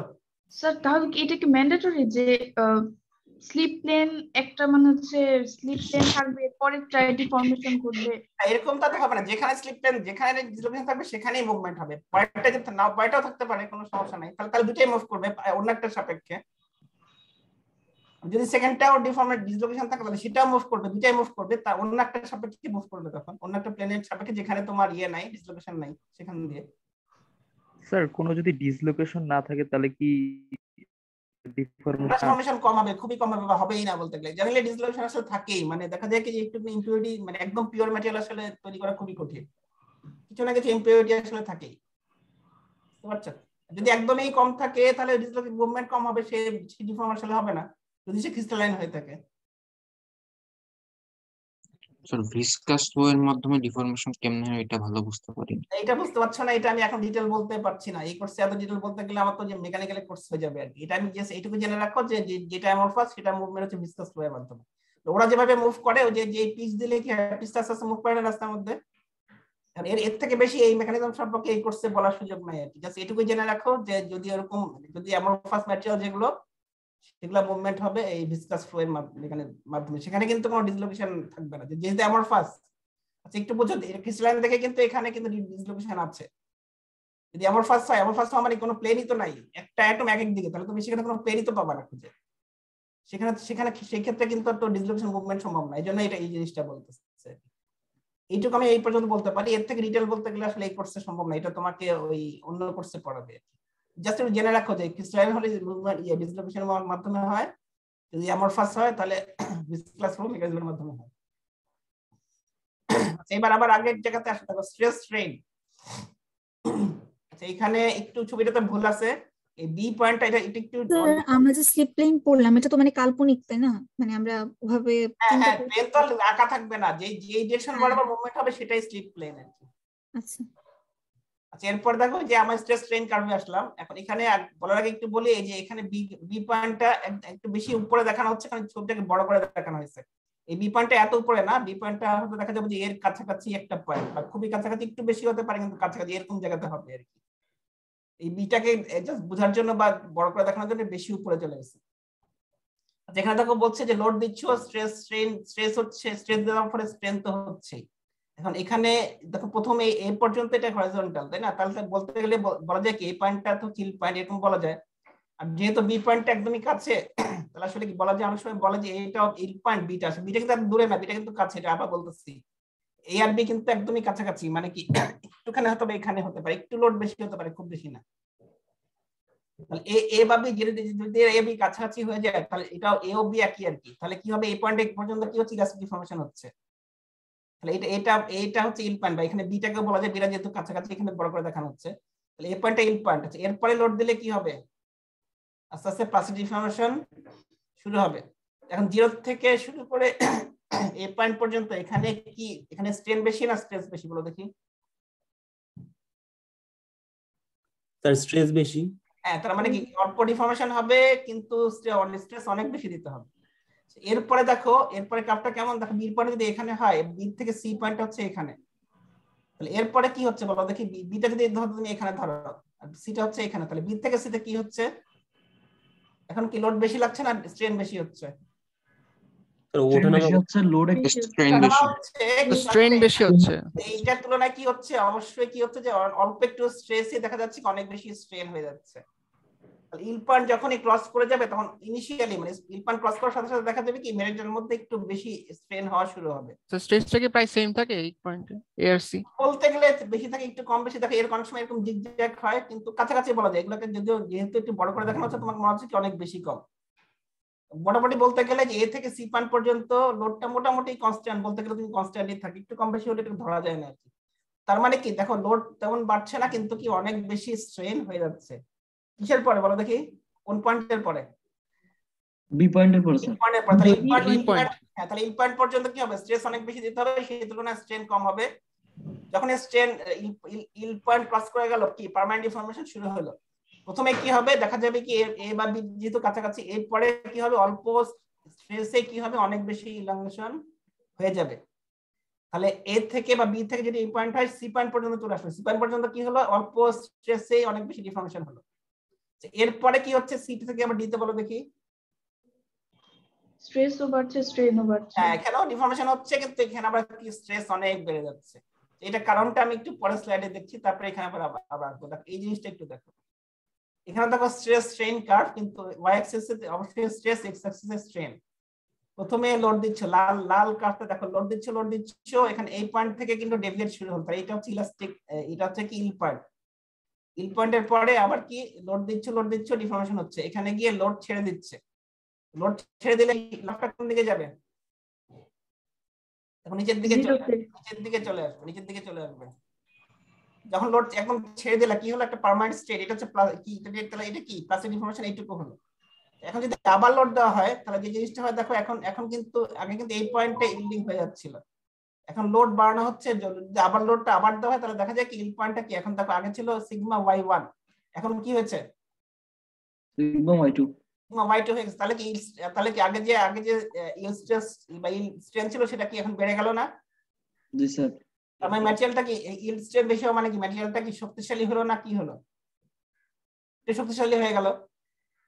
স্যার। তাহলে কি এটা কি ম্যান্ডেটরি যে স্লিপ প্লেন একটা মানে হচ্ছে স্লিপ প্লেন থাকবে পরে ট্রাই ডিফর্মেশন করবে? এরকম তো হবে না, যেখানে স্লিপ প্লেন যেখানে ডিসলোকেশন থাকবে সেখানেই মুভমেন্ট হবে। পয়েন্টটা যদি না পয়েন্টটাও থাকতে পারে, কোনো সমস্যা নাই, তাহলে দুটোই মুভ করবে অন্য একটা সাপেক্ষে। যদি সেকেন্ডটাও ডিসলোকেশন থাকে তাহলে সেটাও মুভ করবে, দুটাই মুভ করবে, তা অন্য একটা সাপেক্ষে মুভ করবে, তখন অন্য একটা প্লেনের সাপেক্ষে যেখানে তোমার নাই, ডিসলোকেশন নাই, সেখান দিয়ে। স্যার কোনো যদি ডিসলোকেশন না থাকে তাহলে কি ডিফর্মেশন কম হবে? খুবই কম হবে, বা হবেই না বলতে গেলে। জানলে ডিসলোকেশন আসলে থাকেই, মানে দেখা যায় কি যে একটু ইমপিউরিটি, মানে একদম পিওর ম্যাটেরিয়াল আসলে তৈরি করা খুবই কঠিন, কিছু না কিছু ইমপিউরিটি আসলে থাকেই, বুঝতে পারছো? যদি একদমই কম থাকে তাহলে ডিসলোকেশন মুভমেন্ট কম হবে, সে ডিফর্ম আসলে হবে না যদি সে ক্রিস্টালাইন হয়ে থাকে। স্যার ভিসকাস ফ্লো এর মাধ্যমে ডিফরমেশন কেমনে হয় এটা ভালো বুঝতে পারিনি। এটা বুঝতে পারছো না, এটা আমি এখন ডিটেল বলতে পারছি না। এই কোর্সে এত ডিটেল বলতে গেলে আমার তো যে মেকানিক্যাল কোর্স হয়ে যাবে আর কি। এটা আমি জাস্ট এইটুকু জেনে রাখো যে যেটা অ্যামরফাস সেটা মুভমেন্ট হচ্ছে ভিসকাস ফ্লো এর মাধ্যমে। তো ওরা যেভাবে মুভ করে, ওই যে পিচ দিলে কি পিচটা আস্তে আস্তে মুভ করে না রাস্তার মধ্যে, এর থেকে বেশি এই মেকানিজম সম্পর্কে এই কোর্সে বলার সুযোগ নাই আর কি। জাস্ট এটুকুই জেনে রাখো যে যদি এরকম, যদি অ্যামরফাস ম্যাটেরিয়াল যেগুলো, সেগুলো মুভমেন্ট হবে এই ভিসকাস ফ্লো এর মাধ্যমে। সেখানে কিন্তু কোনো ডিসলোকেশন থাকবে না, যেহেতু অ্যামরফাস। আচ্ছা একটু বুঝো, ক্রিস্টালাইন দেখে কিন্তু এখানে কিন্তু ডিসলোকেশন আছে। যদি অ্যামরফাস হয়, অ্যামরফাস মানে কোনো প্লেনই তো নাই, একটা অ্যাটম এক এক দিকে, তাহলে তুমি সেখানে কোনো প্লেনই তো পাবা না খুঁজে। সেখানে সেখানে সেই ক্ষেত্রে কিন্তু তো ডিসলোকেশন মুভমেন্ট সম্ভব না। এই জন্য এটা এই জিনিসটা বলতেছে। এইটুকু আমি এই পর্যন্ত বলতে পারি, এর থেকে ডিটেল বলতে গেলে আসলে এই কোর্সে সম্ভব না, এটা তোমাকে ওই অন্য কোর্সে পড়াবে। জাস্ট একটু জেনে রাখো যে ক্রিস্টালাইন হলে মুভমেন্ট ডিসলোকেশনের মাধ্যমে হয়, যদি অ্যামরফাস হয় তাহলে ভিসকাস ফ্লো মেকানিজমের মাধ্যমে হয়। এবার আবার আগের জায়গাতে আসতে হবে, স্ট্রেস স্ট্রেইন। আচ্ছা এখানে একটু ছবিটাতে ভুল আছে, এই বি পয়েন্টটা এটা একটু আমরা যে স্লিপ প্লেন পড়লাম, এটা তো মানে কাল্পনিক, তাই না? মানে আমরা ওভাবে হ্যাঁ প্লেন তো আঁকা থাকবে না, যে ডিরেকশন বরাবর মুভমেন্ট হবে সেটাই স্লিপ প্লেন আর কি। আচ্ছা আচ্ছা এরপর দেখো যে আমরা স্ট্রেস স্ট্রেইন কার্ভে আসলাম। এখন এখানে বলার আগে একটু বলি, এই যে এখানে বি পয়েন্টটা একটু বেশি উপরে দেখানো হচ্ছে, কারণ ছবিটাকে বড় করে দেখানো হয়েছে। এই বি পয়েন্টটা এত উপরে না, বি পয়েন্টটা হয়তো দেখা যাবে যে এর কাছাকাছি একটা পয়েন্ট, বা খুবই কাছাকাছি, একটু বেশি হতে পারে কিন্তু কাছাকাছি এরকম জায়গাতে হবে আর কি। এই বিটাকে জাস্ট বোঝার জন্য বা বড় করে দেখানোর জন্য বেশি উপরে চলে গেছে। যেখানে দেখো বলছে যে লোড দিচ্ছ, স্ট্রেস স্ট্রেন, স্ট্রেস হচ্ছে, স্ট্রেস দেওয়ার পরে স্ট্রেন তো হচ্ছে। এখন এখানে দেখো প্রথমে এই পর্যন্ত এটা হরিজন্টাল, তাই না? তাহলে বলতে গেলে বলা যায় কি এই পয়েন্টটা তো কিল পয়েন্ট এরকম বলা যায়। আর যেহেতু বি পয়েন্টটা একদমই কাছে, তাহলে আসলে কি বলা যায়, অনেক সময় বলা যায় এটা ইল পয়েন্ট, বিটা আছে, বিটা কিন্তু দূরে না, বিটা কিন্তু কাছে। এটা আবার বলতেছি এ আর বি কিন্তু একদমই কাছাকাছি, মানে কি একটুখানি হতে পারে, এখানে হতে পারে, একটু লোড বেশি হতে পারে, খুব বেশি না। তাহলে এ বা বি যদি এ বি কাছাকাছি হয়ে যায়, তাহলে এটাও এ ও বি একই আর কি। তাহলে কি হবে, এই পয়েন্ট পর্যন্ত কি হচ্ছে, ইলাস্টিক ডিফর্মেশন হচ্ছে। তাহলে এটা হচ্ছে ইল পয়েন্ট, বা এখানে বিটাকে বলা যায়, বিটা যেহেতু কাছাকাছি এখানে বড় করে দেখানো হচ্ছে, তাহলে এই পয়েন্টটা ইল পয়েন্ট আছে। এরপরে লোড দিলে কি হবে, আস্তে আস্তে প্লাস্টিক ডিফর্মেশন শুরু হবে। এখন জিরো থেকে শুরু করে এই পয়েন্ট পর্যন্ত এখানে কি, এখানে স্ট্রেন বেশি না স্ট্রেস বেশি বলো দেখি? স্যার স্ট্রেস বেশি। হ্যাঁ, তার মানে কি অল্প ডিফর্মেশন হবে কিন্তু স্ট্রেস অনেক বেশি দিতে হবে। এরপরে দেখো, এরপরে কাপটা কেমন দেখো, বি পয়েন্ট যদি এখানে হয়, বি থেকে সি পয়েন্ট হচ্ছে এখানে, তাহলে এরপরে কি হচ্ছে বলো দেখি, বিটা যদি ধরো তুমি এখানে ধরো, আর সিটা হচ্ছে এখানে, তাহলে বি থেকে সিতে কি হচ্ছে, এখন কি লোড বেশি লাগছে না স্ট্রেন বেশি হচ্ছে? স্ট্রেন বেশি হচ্ছে। এইটার তুলনায় কি হচ্ছে, অবশ্যই কি হচ্ছে যে অল্প একটু স্ট্রেসই দেখা যাচ্ছে অনেক বেশি স্ট্রেন হয়ে যাচ্ছে। ইল পয়েন্ট যখনই ক্রস করে যাবে, তখন ইনিশিয়ালি মানে ইল পয়েন্ট ক্রস করার সাথে সাথে দেখা যাবে কি মেরিটের মধ্যে একটু বেশি স্ট্রেন হওয়া শুরু হবে। তো স্ট্রেসটা কি প্রায় সেম থাকে এই পয়েন্টে, এ আর সি? বলতে গেলে বেশি থাকে, একটু কম বেশি থাকে, এর অনেক সময় এরকম জিগজ্যাগ হয়, কিন্তু কাছাকাছি বলা যায়। এগুলোকে যদিও যেহেতু একটু বড় করে দেখানো হচ্ছে, তোমার মনে হচ্ছে কি অনেক বেশি কম। মোটামুটি বলতে গেলে যে এ থেকে সি পয়েন্ট পর্যন্ত লোডটা মোটামুটি কনস্ট্যান্ট, বলতে গেলে তুমি কনস্ট্যান্টই থাকে, একটু কম বেশি হলে একটু ধরা যায় না আর কি। তার মানে কি দেখো, লোড তেমন বাড়ছে না, কিন্তু কি অনেক বেশি স্ট্রেন হয়ে যাচ্ছে। কিসের পরে বলো দেখি, কোন পয়েন্টের পরে? বি পয়েন্টের পরে স্যার। হ্যাঁ, তাহলে ইল পয়েন্ট পর্যন্ত কি হবে, স্ট্রেস অনেক বেশি দিতে হবে, সেই তুলনায় স্ট্রেন কম হবে। যখন স্ট্রেন ইল পয়েন্ট ক্রস করে গেল, কি পার্মানেন্ট ডিফর্মেশন শুরু হলো। প্রথমে কি হবে দেখা যাবে কি এ বা বি যেহেতু কাছাকাছি, এরপরে কি হবে অল্প স্ট্রেসে কি হবে অনেক বেশি ইলাংগেশন হয়ে যাবে। তাহলে এ থেকে বা বি থেকে যদি এই পয়েন্ট হয়, সি পয়েন্ট পর্যন্ত চলে আসবে। সি পয়েন্ট পর্যন্ত কি হলো, অল্প স্ট্রেসে অনেক বেশি ডিফর্মেশন হলো। এরপরে কি হচ্ছে, সি থেকে আবার ডিতে বলো দেখি। স্ট্রেসও বাড়ছে, স্ট্রেনও বাড়ছে। হ্যাঁ, এখানেও ডিফর্মেশন হচ্ছে, কিন্তু এখানে আবার কি স্ট্রেস অনেক বেড়ে যাচ্ছে। এটা কারণটা আমি একটু পরের স্লাইডে দেখছি, তারপরে এখানে আবার এই জিনিসটা একটু দেখো। এখানে দেখো স্ট্রেস স্ট্রেন কার্ভ, কিন্তু ওয়াই অ্যাক্সিসে অবশ্যই স্ট্রেস, এক্স অ্যাক্সিসে স্ট্রেন। প্রথমে লোড দিচ্ছ, লাল কার্ভটা দেখো, লোড দিচ্ছ এখানে এই পয়েন্ট থেকে কিন্তু ডেভিয়েট শুরু হলো, এটা হচ্ছে ইলাস্টিক, এটা হচ্ছে কি ইল পয়েন্ট। ইল পয়েন্টের পরে আবার কি লোড দিচ্ছ ডিফর্মেশন হচ্ছে, এখানে গিয়ে লোড ছেড়ে দিচ্ছে। লোড ছেড়ে দিলে লাফটা কোন দিকে যাবে, এখন নিচের দিকে চলে আসবে। যখন লোড একদম ছেড়ে দিলা কি হলো, একটা পার্মানেন্ট স্টেট, এটা হচ্ছে কি, এটা কি প্লাস্টিক ডিফর্মেশন এইটুকু হলো। এখন যদি আবার লোড দেওয়া হয়, তাহলে যে জিনিসটা হয় দেখো, এখন কিন্তু আগে কিন্তু এই পয়েন্টে ইল্ডিং হয়ে যাচ্ছিল, এখন লোড বাড়ানো হচ্ছে, যদি আবার লোডটা আবার দেওয়া হয় তাহলে দেখা যায় কি ইল পয়েন্টটা কি এখন দেখো আগে ছিল সিগমা y1, এখন কি হয়েছে সিগমা y2 সিগমা y2 হয়ে গেছে। তাহলে কি আগে যে ইল স্ট্রেস বা ইল স্ট্রেন ছিল সেটা কি এখন বেড়ে গেল না? জি স্যার। তার মানে ম্যাটেরিয়ালটা কি ইল স্ট্রেন বেশি হওয়া মানে কি ম্যাটেরিয়ালটা কি শক্তিশালী হলো না কি হলো? এটা শক্তিশালী হয়ে গেল।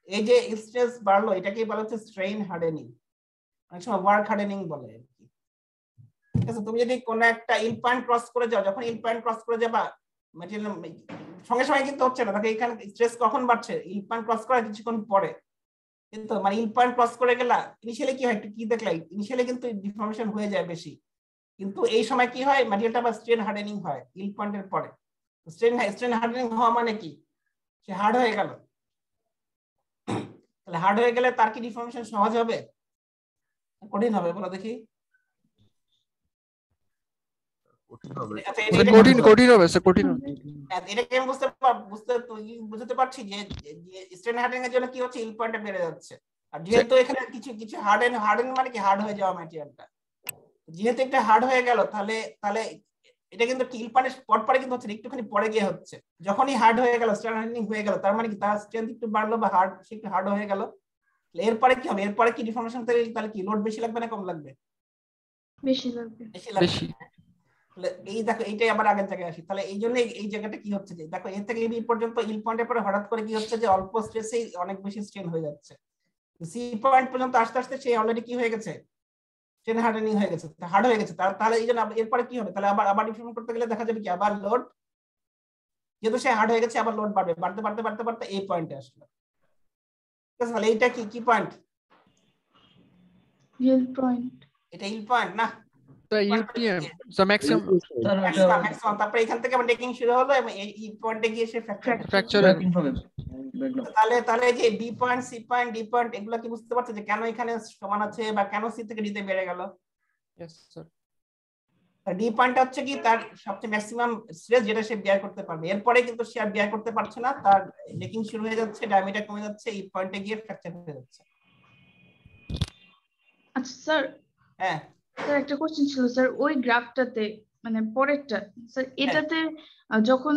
এই যে স্ট্রেস বাড়লো এটাকেই বলা হচ্ছে স্ট্রেইন হার্ডেনিং, অনেক সময় ওয়ার্ক হার্ডেনিং বলে আর কি। ঠিক আছে, তুমি যদি কোনো একটা ইল পয়েন্ট ক্রস করে যাও, যখন ইল পয়েন্ট ক্রস করে যাবা ম্যাটেরিয়াল সঙ্গে সঙ্গে কিন্তু হচ্ছে না, দেখো এখানে স্ট্রেস কখন বাড়ছে ইল পয়েন্ট ক্রস করার কিছুক্ষণ পরে, কিন্তু মানে ইল পয়েন্ট ক্রস করে গেলা ইনিশিয়ালি কি হয় একটু কি দেখলাই ইনিশিয়ালি কিন্তু ডিফর্মেশন হয়ে যায় বেশি, কিন্তু এই সময় কি হয় ম্যাটেরিয়ালটা আবার স্ট্রেন হার্ডেনিং হয় ইল পয়েন্টের পরে। স্ট্রেন হার্ডেনিং হওয়া মানে কি সে হার্ড হয়ে গেল, তাহলে হার্ড হয়ে গেলে তার কি ডিফর্মেশন সহজ হবে কঠিন হবে বলো দেখি? কঠিন হবে স্যার, কঠিন হবে। এটাকে আমি বুঝতে পারছি যে স্ট্রেন হার্ডেনিং এর জন্য কি হচ্ছে ইল পয়েন্টটা বেড়ে যাচ্ছে, আর যেহেতু এখানে কিছু হার্ডেন মানে কি হার্ড হয়ে যাওয়া ম্যাটেরিয়ালটা, যেহেতু একটা হার্ড হয়ে গেল তাহলে এটা কিন্তু ইল পয়েন্টের পরে কিন্তু হচ্ছে একটুখানি পরে গিয়ে হচ্ছে, যখনই হার্ড হয়ে গেল স্ট্রেন হার্ডেনিং হয়ে গেল তার মানে কি তার স্ট্রেংথ একটু বাড়লো বা সে একটু হার্ড হয়ে গেল, এরপরে কি হবে এরপরে কি ডিফর্মেশন তাহলে কি লোড বেশি লাগবে না কম লাগবে? বেশি লাগবে। বেশি। এই দেখো এইটাই আবার আগের জায়গায় আসি, তাহলে এই জন্য এই জায়গাটা কি হচ্ছে যে দেখো এর থেকে এই পর্যন্ত ইল পয়েন্টের পরে হঠাৎ করে কি হচ্ছে যে অল্প স্ট্রেসেই অনেক বেশি স্ট্রেন হয়ে যাচ্ছে, সি পয়েন্ট পর্যন্ত আস্তে আস্তে সে অলরেডি কি হয়ে গেছে স্ট্রেন হার্ডেনিং হয়ে গেছে, হার্ড হয়ে গেছে, তাহলে এই জন্য এরপরে কি হবে তাহলে আবার ডিফর্ম করতে গেলে দেখা যাবে কি আবার লোড, যেহেতু সে হার্ড হয়ে গেছে আবার লোড বাড়বে, বাড়তে এই পয়েন্টে আসলো। ঠিক আছে, তাহলে এইটা কি পয়েন্ট? ইল পয়েন্ট। এটা ইল পয়েন্ট না, ইউটিএম সো ম্যাক্সিমাম। তারপরে এখান থেকে আবার টেকিং শুরু হলো এবং এই পয়েন্টে গিয়ে সে ফ্র্যাকচার হবে। তাহলে যে B point C point D point এগুলো কি বুঝতে পারছো যে কেন এখানে সমান আছে বা কেন সি থেকে ডি তে বেড়ে গেল? Yes sir. ডি পয়েন্টটা হচ্ছে কি তার সবচেয়ে ম্যাক্সিমাম স্ট্রেস যেটা সে বিয়ার করতে পারবে, এরপরে কিন্তু সে আর বিয়ার করতে পারছে না, তার লেকিং শুরু হয়ে যাচ্ছে, ডায়ামিটার কমে যাচ্ছে, এই পয়েন্টে গিয়ে ফ্র্যাকচার হয়ে যাচ্ছে। আচ্ছা স্যার, হ্যাঁ স্যার একটা কোশ্চেন ছিল স্যার, ওই গ্রাফটাতে মানে পরেরটা স্যার এটাতে যখন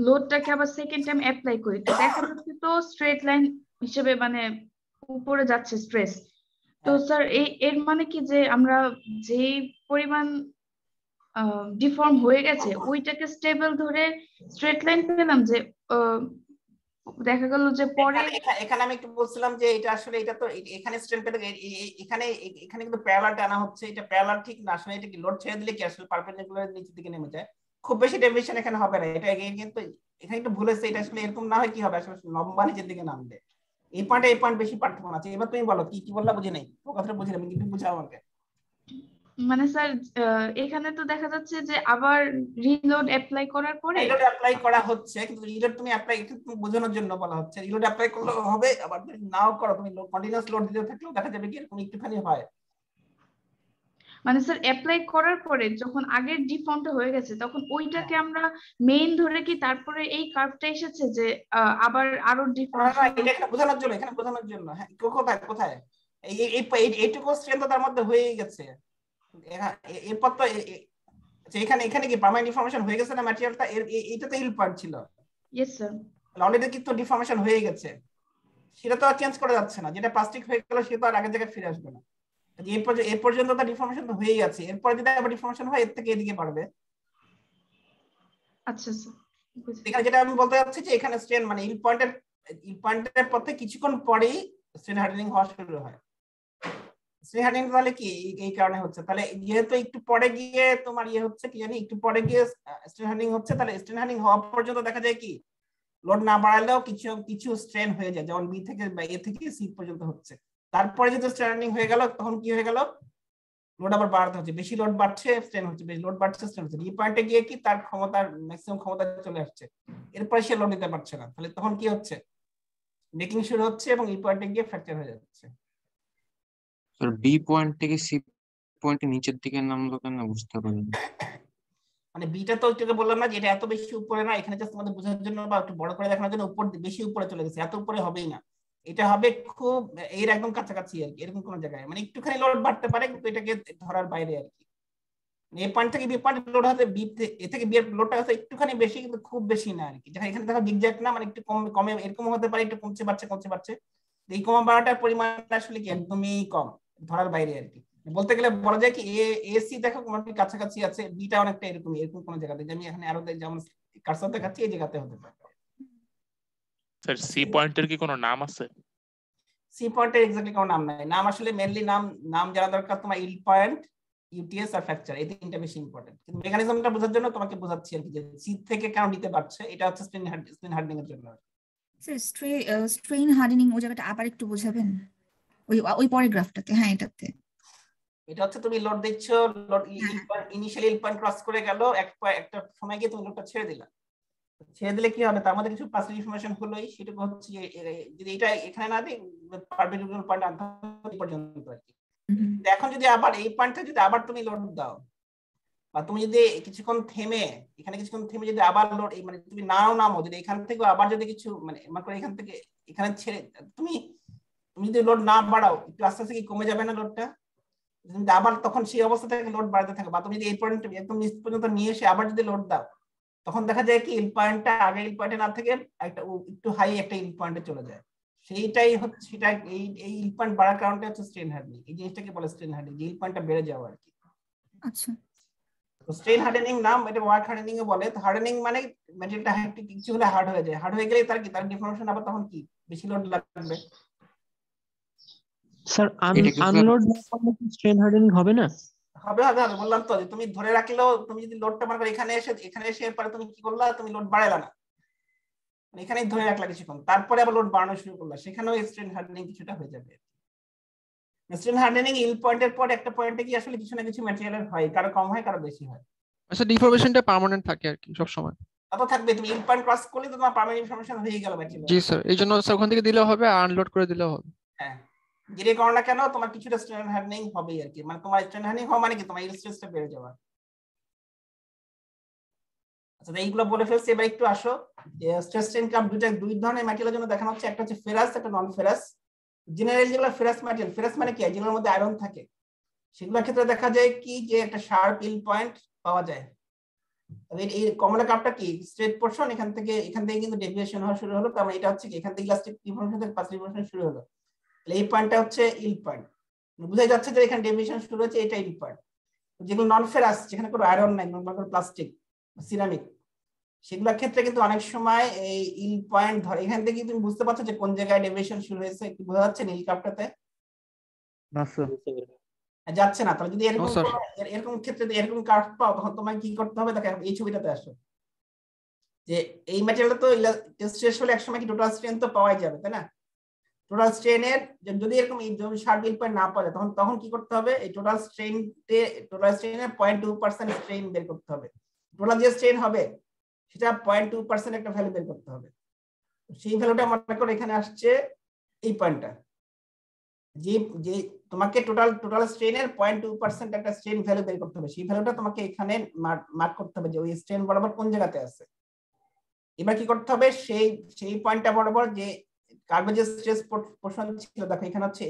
লোডটাকে আবার সেকেন্ড টাইম অ্যাপ্লাই করি তো দেখা যাচ্ছে তো স্ট্রেট লাইন হিসেবে মানে উপরে যাচ্ছে স্ট্রেস, তো স্যার এর মানে কি যে আমরা যে পরিমাণ ডিফর্ম হয়ে গেছে ওইটাকে স্টেবল ধরে স্ট্রেট লাইন পেলাম, যে দেখা গেল যে পরে এখানে আমি একটু বলছিলাম যে এটা আসলে এটা তো এখানে স্ট্রেন পেতে এখানে কিন্তু প্যারালাল টানা হচ্ছে, এটা প্যারালাল ঠিক না, আসলে এটা কি লোড ছেড়ে দিলে কি আসলে পারপেন্ডিকুলার নিচের দিকে নেমে যায়, খুব বেশি ডেভিয়েশন এখানে হবে না, এটা কিন্তু এখানে একটু ভুল হয়েছে, এটা আসলে এরকম না হয় কি হবে আসলে লম্বা নিচের দিকে নামবে, এই পয়েন্ট বেশি পার্থক্য আছে। এবার তুমি বলো কি বললা বুঝি নাই, ও কথাটা বুঝি না কিন্তু বুঝাও আমাকে। মানে স্যার এখানে তো দেখা যাচ্ছে যে আবার রিলোড অ্যাপ্লাই করার পরে রিলোড অ্যাপ্লাই করা হচ্ছে, কিন্তু রিলোড তুমি অ্যাপ্লাই একটু বোঝানোর জন্য বলা হচ্ছে, রিলোড অ্যাপ্লাই করলে হবে, আবার যদি নাও করো তুমি কন্টিনিউয়াস লোড দিতে থাকলেও দেখা যাবে কি এরকম একটুখানি হয়। মানে স্যার অ্যাপ্লাই করার পরে যখন আগের ডিফর্মটা হয়ে গেছে তখন ওইটাকে আমরা মেইন ধরে কি তারপরে এই কার্ভটা এসেছে যে আবার আরো ডিফর্ম, এটা এখানে বোঝানোর জন্য হ্যাঁ কোথায় এইটুকু স্ট্রেংথ তার মধ্যে হয়ে গেছে, এরপর তো এখানে কি পার্মানেন্ট ডিফর্মেশন হয়ে গেছে না ম্যাটেরিয়ালটা, এটা তো ইল পয়েন্ট ছিল। Yes sir. অলরেডি কিন্তু ডিফর্মেশন হয়ে গেছে, সেটা তো আর চেঞ্জ করা যাচ্ছে না, যেটা প্লাস্টিক হয়ে গেল সেটা তো আর আগের জায়গায় ফিরে আসবে না, এর পর্যন্ত তো ডিফর্মেশন তো হয়েই আছে, এরপর যদি আবার ডিফর্মেশন হয় এর থেকে এদিকে বাড়বে। আচ্ছা স্যার, এখানে যেটা আমি বলতে যাচ্ছি যে এখানে স্ট্রেন মানে ইল পয়েন্টের পথে কিছুক্ষণ পরেই স্ট্রেন হার্ডেনিং হওয়া শুরু হয়। স্ট্রেন হার্ডেনিং তাহলে কি এই কারণে হচ্ছে, তাহলে যেহেতু একটু পরে গিয়ে তোমার হচ্ছে কি জানি একটু পরে গিয়ে স্ট্রেন হার্ডেনিং হচ্ছে, তাহলে স্ট্রেন হার্ডেনিং হওয়া পর্যন্ত দেখা যায় কি লোড না বাড়ালেও কিছু স্ট্রেন হয়ে যায়, যেমন বি থেকে বা এ থেকে সি পর্যন্ত হচ্ছে, তারপরে যদি স্ট্রেন হার্ডেনিং হয়ে গেল তখন কি হয়ে গেল লোড আবার বাড়াতে হচ্ছে, বেশি লোড বাড়ছে স্ট্রেন হচ্ছে, বেশি লোড বাড়ছে স্ট্রেন হচ্ছে, এই পয়েন্টে গিয়ে কি তার ম্যাক্সিমাম ক্ষমতা চলে আসছে, এরপরে সে লোড নিতে পারছে না, তাহলে তখন কি হচ্ছে নেকিং শুরু হচ্ছে এবং এই পয়েন্টে গিয়ে ফ্র্যাকচার হয়ে যাচ্ছে। স্যার বি পয়েন্ট থেকে সি পয়েন্টে নিচের দিকে নামলো কেন বুঝতে পারিনি। মানে বিটা তো ওইটাকে বললাম না যে এটা এত বেশি উপরে না, এখানে জাস্ট তোমাদের বোঝার জন্য বা একটু বড় করে দেখানোর জন্য বেশি উপরে চলে গেছে, এত উপরে হবেই না, এটা হবে খুব এর একদম কাছাকাছি আর কি, এরকম কোন জায়গায় মানে একটুখানি লোড বাড়তে পারে কিন্তু এটাকে ধরার বাইরে আর কি। এ পয়েন্ট থেকে বি পয়েন্ট লোড হতে বি এ থেকে বি এর লোডটা হচ্ছে একটুখানি বেশি, কিন্তু খুব বেশি না আর কি। যেখানে এখানে দেখো জিগজ্যাগ না, মানে একটু কমে এরকম হতে পারে, একটু কমছে বাড়ছে। এই কমা বাড়াটার পরিমাণ আসলে কি একদমই কম, ধরার বাইরে আর কি। বলতে গেলে বলা যায় কি এসি দেখো মোটামুটি কাছাকাছি আছে, বিটা অনেকটা এরকম কোন জায়গাতে, আমি এখানে আরো যেমন কারসার দেখাচ্ছি এই জায়গাতে হতে পারে। স্যার সি পয়েন্টের কি কোনো নাম আছে? সি পয়েন্টের এক্স্যাক্টলি কোনো নাম নাই, নাম আসলে মেইনলি নাম জানা দরকার তোমার ইল পয়েন্ট, ইউটিএস আর ফ্র্যাকচার, এই তিনটা বেশি ইম্পর্টেন্ট। কিন্তু মেকানিজমটা বোঝার জন্য তোমাকে বোঝাচ্ছি আর কি, যে সি থেকে কেন নিতে পারছে, এটা হচ্ছে স্প্রিং হার্ডনিং এর জন্য। স্যার স্ট্রেইন হার্ডেনিং ওই জায়গাটা আবার একটু বোঝাবেন, ওই পরের গ্রাফটাতে। হ্যাঁ এটাতে এটা হচ্ছে তুমি লোড দিচ্ছ, লোড ইনিশিয়ালি ইল পয়েন্ট ক্রস করে গেল, একটা সময় গিয়ে তুমি লোডটা ছেড়ে দিলা। ছেড়ে দিলে কি হবে, তার মধ্যে কিছু পাস ইনফরমেশন হলোই, সেটা হচ্ছে যদি এটা এখানে না দিই পারপেন্ডিকুলার পয়েন্ট আনতে পর্যন্ত আর কি। এখন যদি আবার এই পয়েন্টে যদি আবার তুমি লোড দাও, বা তুমি যদি কিছুক্ষণ থেমে যদি আবার লোড মানে তুমি নামো, যদি এখান থেকে আবার যদি কিছু মানে এখান থেকে এখানে ছেড়ে তুমি যদি লোড না বাড়াও, একটু আস্তে আস্তে কি কমে যাবে না লোডটা? আবার তখন সেই অবস্থা থেকে লোড বাড়তে থাকে, বা তুমি যদি এই পয়েন্ট একদম নিচ পর্যন্ত নিয়ে এসে আবার যদি লোড দাও, তখন দেখা যায় কি ইল পয়েন্টটা আগে ইল পয়েন্টে না থেকে একটা একটু হাই একটা ইল পয়েন্টে চলে যায়। সেইটাই হচ্ছে সেটা, এই ইল পয়েন্ট বাড়ার কারণটা হচ্ছে স্ট্রেন হার্ডনিং। এই জিনিসটাকে বলে স্ট্রেন হার্ডনিং, ইল পয়েন্টটা বেড়ে যাওয়া আর কি। আচ্ছা, তো স্ট্রেন হার্ডেনিং নাম, এটা ওয়ার্ক হার্ডেনিং এ বলে। তো হার্ডেনিং মানে ম্যাটেরিয়ালটা কিছু হলে হার্ড হয়ে যায়, হার্ড হয়ে গেলে তার ডিফর্মেশন আবার তখন কি বেশি লোড লাগবে। স্যার আনলোড না করলে কি স্ট্রেন হার্ডেনিং হবে না? হবে বললাম তো, যে তুমি ধরে রাখলেও তুমি যদি লোডটা মনে করো এখানে এসে পরে তুমি কি করলা, তুমি লোড বাড়াইলা না, এখানেই ধরে রাখলা কিছুক্ষণ, তারপরে আবার লোড বাড়ানো শুরু করলা, সেখানেও স্ট্রেন হার্ডেনিং কিছুটা হয়ে যাবে। স্ট্রেন হার্ডেনিং ইল পয়েন্টের পর একটা পয়েন্টে কি আসলে কিছু না কিছু ম্যাটেরিয়ালের হয়, কারো কম হয় কারো বেশি হয়। আচ্ছা, ডিফরমেশনটা পার্মানেন্ট থাকে আর কি সব সময়? তা তো থাকবে, তুমি ইল পয়েন্ট ক্রস করলে তো তোমার পার্মানেন্ট ইনফরমেশন হয়ে গেল ম্যাটেরিয়াল। জি স্যার, এই জন্য স্যার ওখান থেকে দিলেও হবে আর আনলোড করে দিলেও হবে। হ্যাঁ, যেটা করো না কেন তোমার কিছুটা স্ট্রেন হার্ডেনিং হবেই আর কি, মানে তোমার স্ট্রেন হার্ডেনিং হওয়া মানে কি তোমার ইল স্ট্রেসটা বেড়ে যাওয়া। আচ্ছা, এইগুলো বলে ফেলছি, এবার একটু আসো যে স্ট্রেস স্ট্রেন কার্ভ দুই ধরনের ম্যাটেরিয়ালের জন্য দেখানো হচ্ছে, একটা হচ্ছে ফেরাস, একটা নন ফেরাস। জেনারেলি যেগুলো ফেরাস ম্যাটেরিয়াল, ফেরাস মানে কি, যেগুলোর মধ্যে আয়রন থাকে, সেগুলোর ক্ষেত্রে দেখা যায় কি যে একটা শার্প ইল পয়েন্ট পাওয়া যায়। এই কমলা কাপটা কি স্ট্রেট পোরশন, এখান থেকে কিন্তু ডেভিয়েশন হওয়া শুরু হলো, তার মানে এটা হচ্ছে কি এখান থেকে ইলাস্টিক ডিফর্মেশন থেকে পাস ডিফর্মেশন শুরু হলো। তাহলে এই পয়েন্টটা হচ্ছে ইল পয়েন্ট, বোঝাই যাচ্ছে যে এখানে ডেভিয়েশন শুরু হচ্ছে, এটা ইল পয়েন্ট। যেগুলো নন ফেরাস, যেখানে কোনো আয়রন নাই, নন প্লাস্টিক সিরামিক, সেগুলোর ক্ষেত্রে কিন্তু অনেক সময় এই ইল পয়েন্ট ধরে। এখান থেকে তুমি বুঝতে পারছো যে কোন জায়গায় ডেভিয়েশন শুরু হয়েছে, একটু বোঝা যাচ্ছে নীল কাপটাতে? না স্যার, যাচ্ছে না। তাহলে যদি এরকম ক্ষেত্রে এরকম কার্ভ পাও, তখন তোমাকে কি করতে হবে, দেখো এই ছবিটাতে আসো, যে এই ম্যাটেরিয়ালটা তো স্ট্রেস হলে একসময় কি টোটাল স্ট্রেন তো পাওয়াই যাবে, তাই না? টোটাল স্ট্রেনের যদি এরকম শার্প ইল পয়েন্ট না পাওয়া যায়, তখন কি করতে হবে, এই টোটাল স্ট্রেনের 0.2% স্ট্রেন বের করতে হবে। টোটাল যে স্ট্রেন হবে সেটা 0.2% একটা ভ্যালু বের করতে হবে। সেই ভ্যালুটা মনে করো এখানে আসছে এই পয়েন্টটা, যে তোমাকে টোটাল স্ট্রেনের 0.2% একটা স্ট্রেন ভ্যালু বের করতে হবে, সেই ভ্যালুটা তোমাকে এখানে মার্ক করতে হবে যে ওই স্ট্রেন বরাবর কোন জায়গাতে আছে। এবার কি করতে হবে, সেই পয়েন্টটা বরাবর যে কার্ভে যে স্ট্রেস পোরশন ছিল, দেখো এখানে হচ্ছে